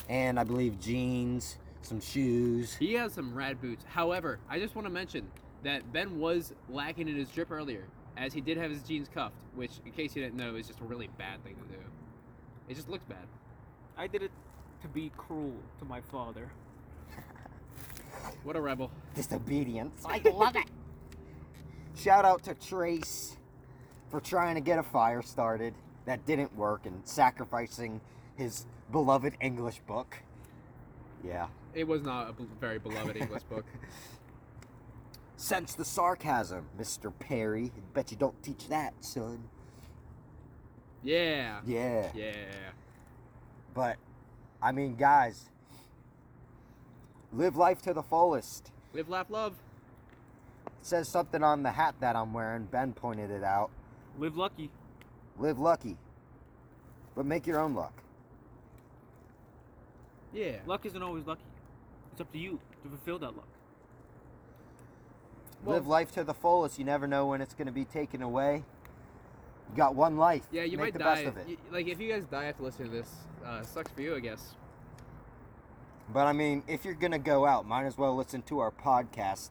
And I believe jeans, some shoes. He has some rad boots. However, I just want to mention that Ben was lacking in his drip earlier, as he did have his jeans cuffed, which, in case you didn't know, is just a really bad thing to do. It just looks bad. I did it to be cruel to my father. What a rebel. Disobedience. I love it. Shout out to Trace for trying to get a fire started that didn't work and sacrificing his beloved English book. Yeah. It was not a very beloved English book. Sense the sarcasm, Mr. Perry. Bet you don't teach that, son. Yeah. Yeah. Yeah. But, I mean, guys, live life to the fullest. Live, laugh, love. It says something on the hat that I'm wearing. Ben pointed it out. Live lucky. Live lucky, but make your own luck. Yeah. Luck isn't always lucky. It's up to you to fulfill that luck. Well- Live life to the fullest. You never know when it's going to be taken away. You got one life. Yeah, you Make might the die. best of it. Like, if you guys die after listening to this, sucks for you, I guess. But I mean, if you're going to go out, might as well listen to our podcast,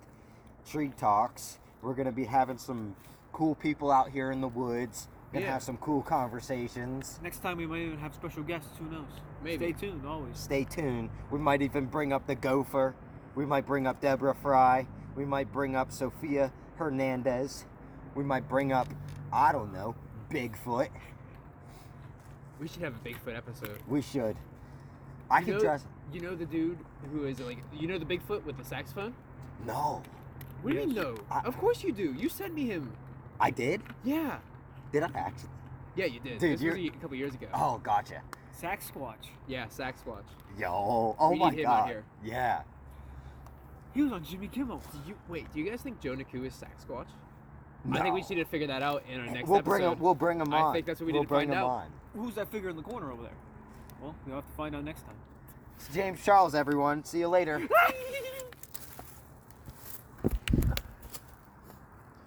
Tree Talks. We're going to be having some cool people out here in the woods. Gonna Yeah. have some cool conversations. Next time we might even have special guests. Who knows? Maybe. Stay tuned, always. Stay tuned. We might even bring up the gopher. We might bring up Deborah Fry. We might bring up Sophia Hernandez. We might bring up, I don't know, Bigfoot. We should have a Bigfoot episode. We should. I You can know- dress. You know the dude who is like, you know the Bigfoot with the saxophone? No. What do you Yes. mean no? Of course you do. You sent me him. I did? Yeah. Did I actually? Yeah, you did. Dude, this was you're- a couple years ago. Oh, gotcha. Sasquatch. Yeah, Sasquatch. Yo. Oh We my need him out god. here. Yeah. He was on Jimmy Kimmel. Do you guys think Joe Naku is Sasquatch? No. I think we just need to figure that out in our next We'll episode. bring him. We'll bring him I on. think that's what we we'll need to bring find him out. on. Who's that figure in the corner over there? Well, we'll have to find out next time. It's James Charles, everyone. See you later.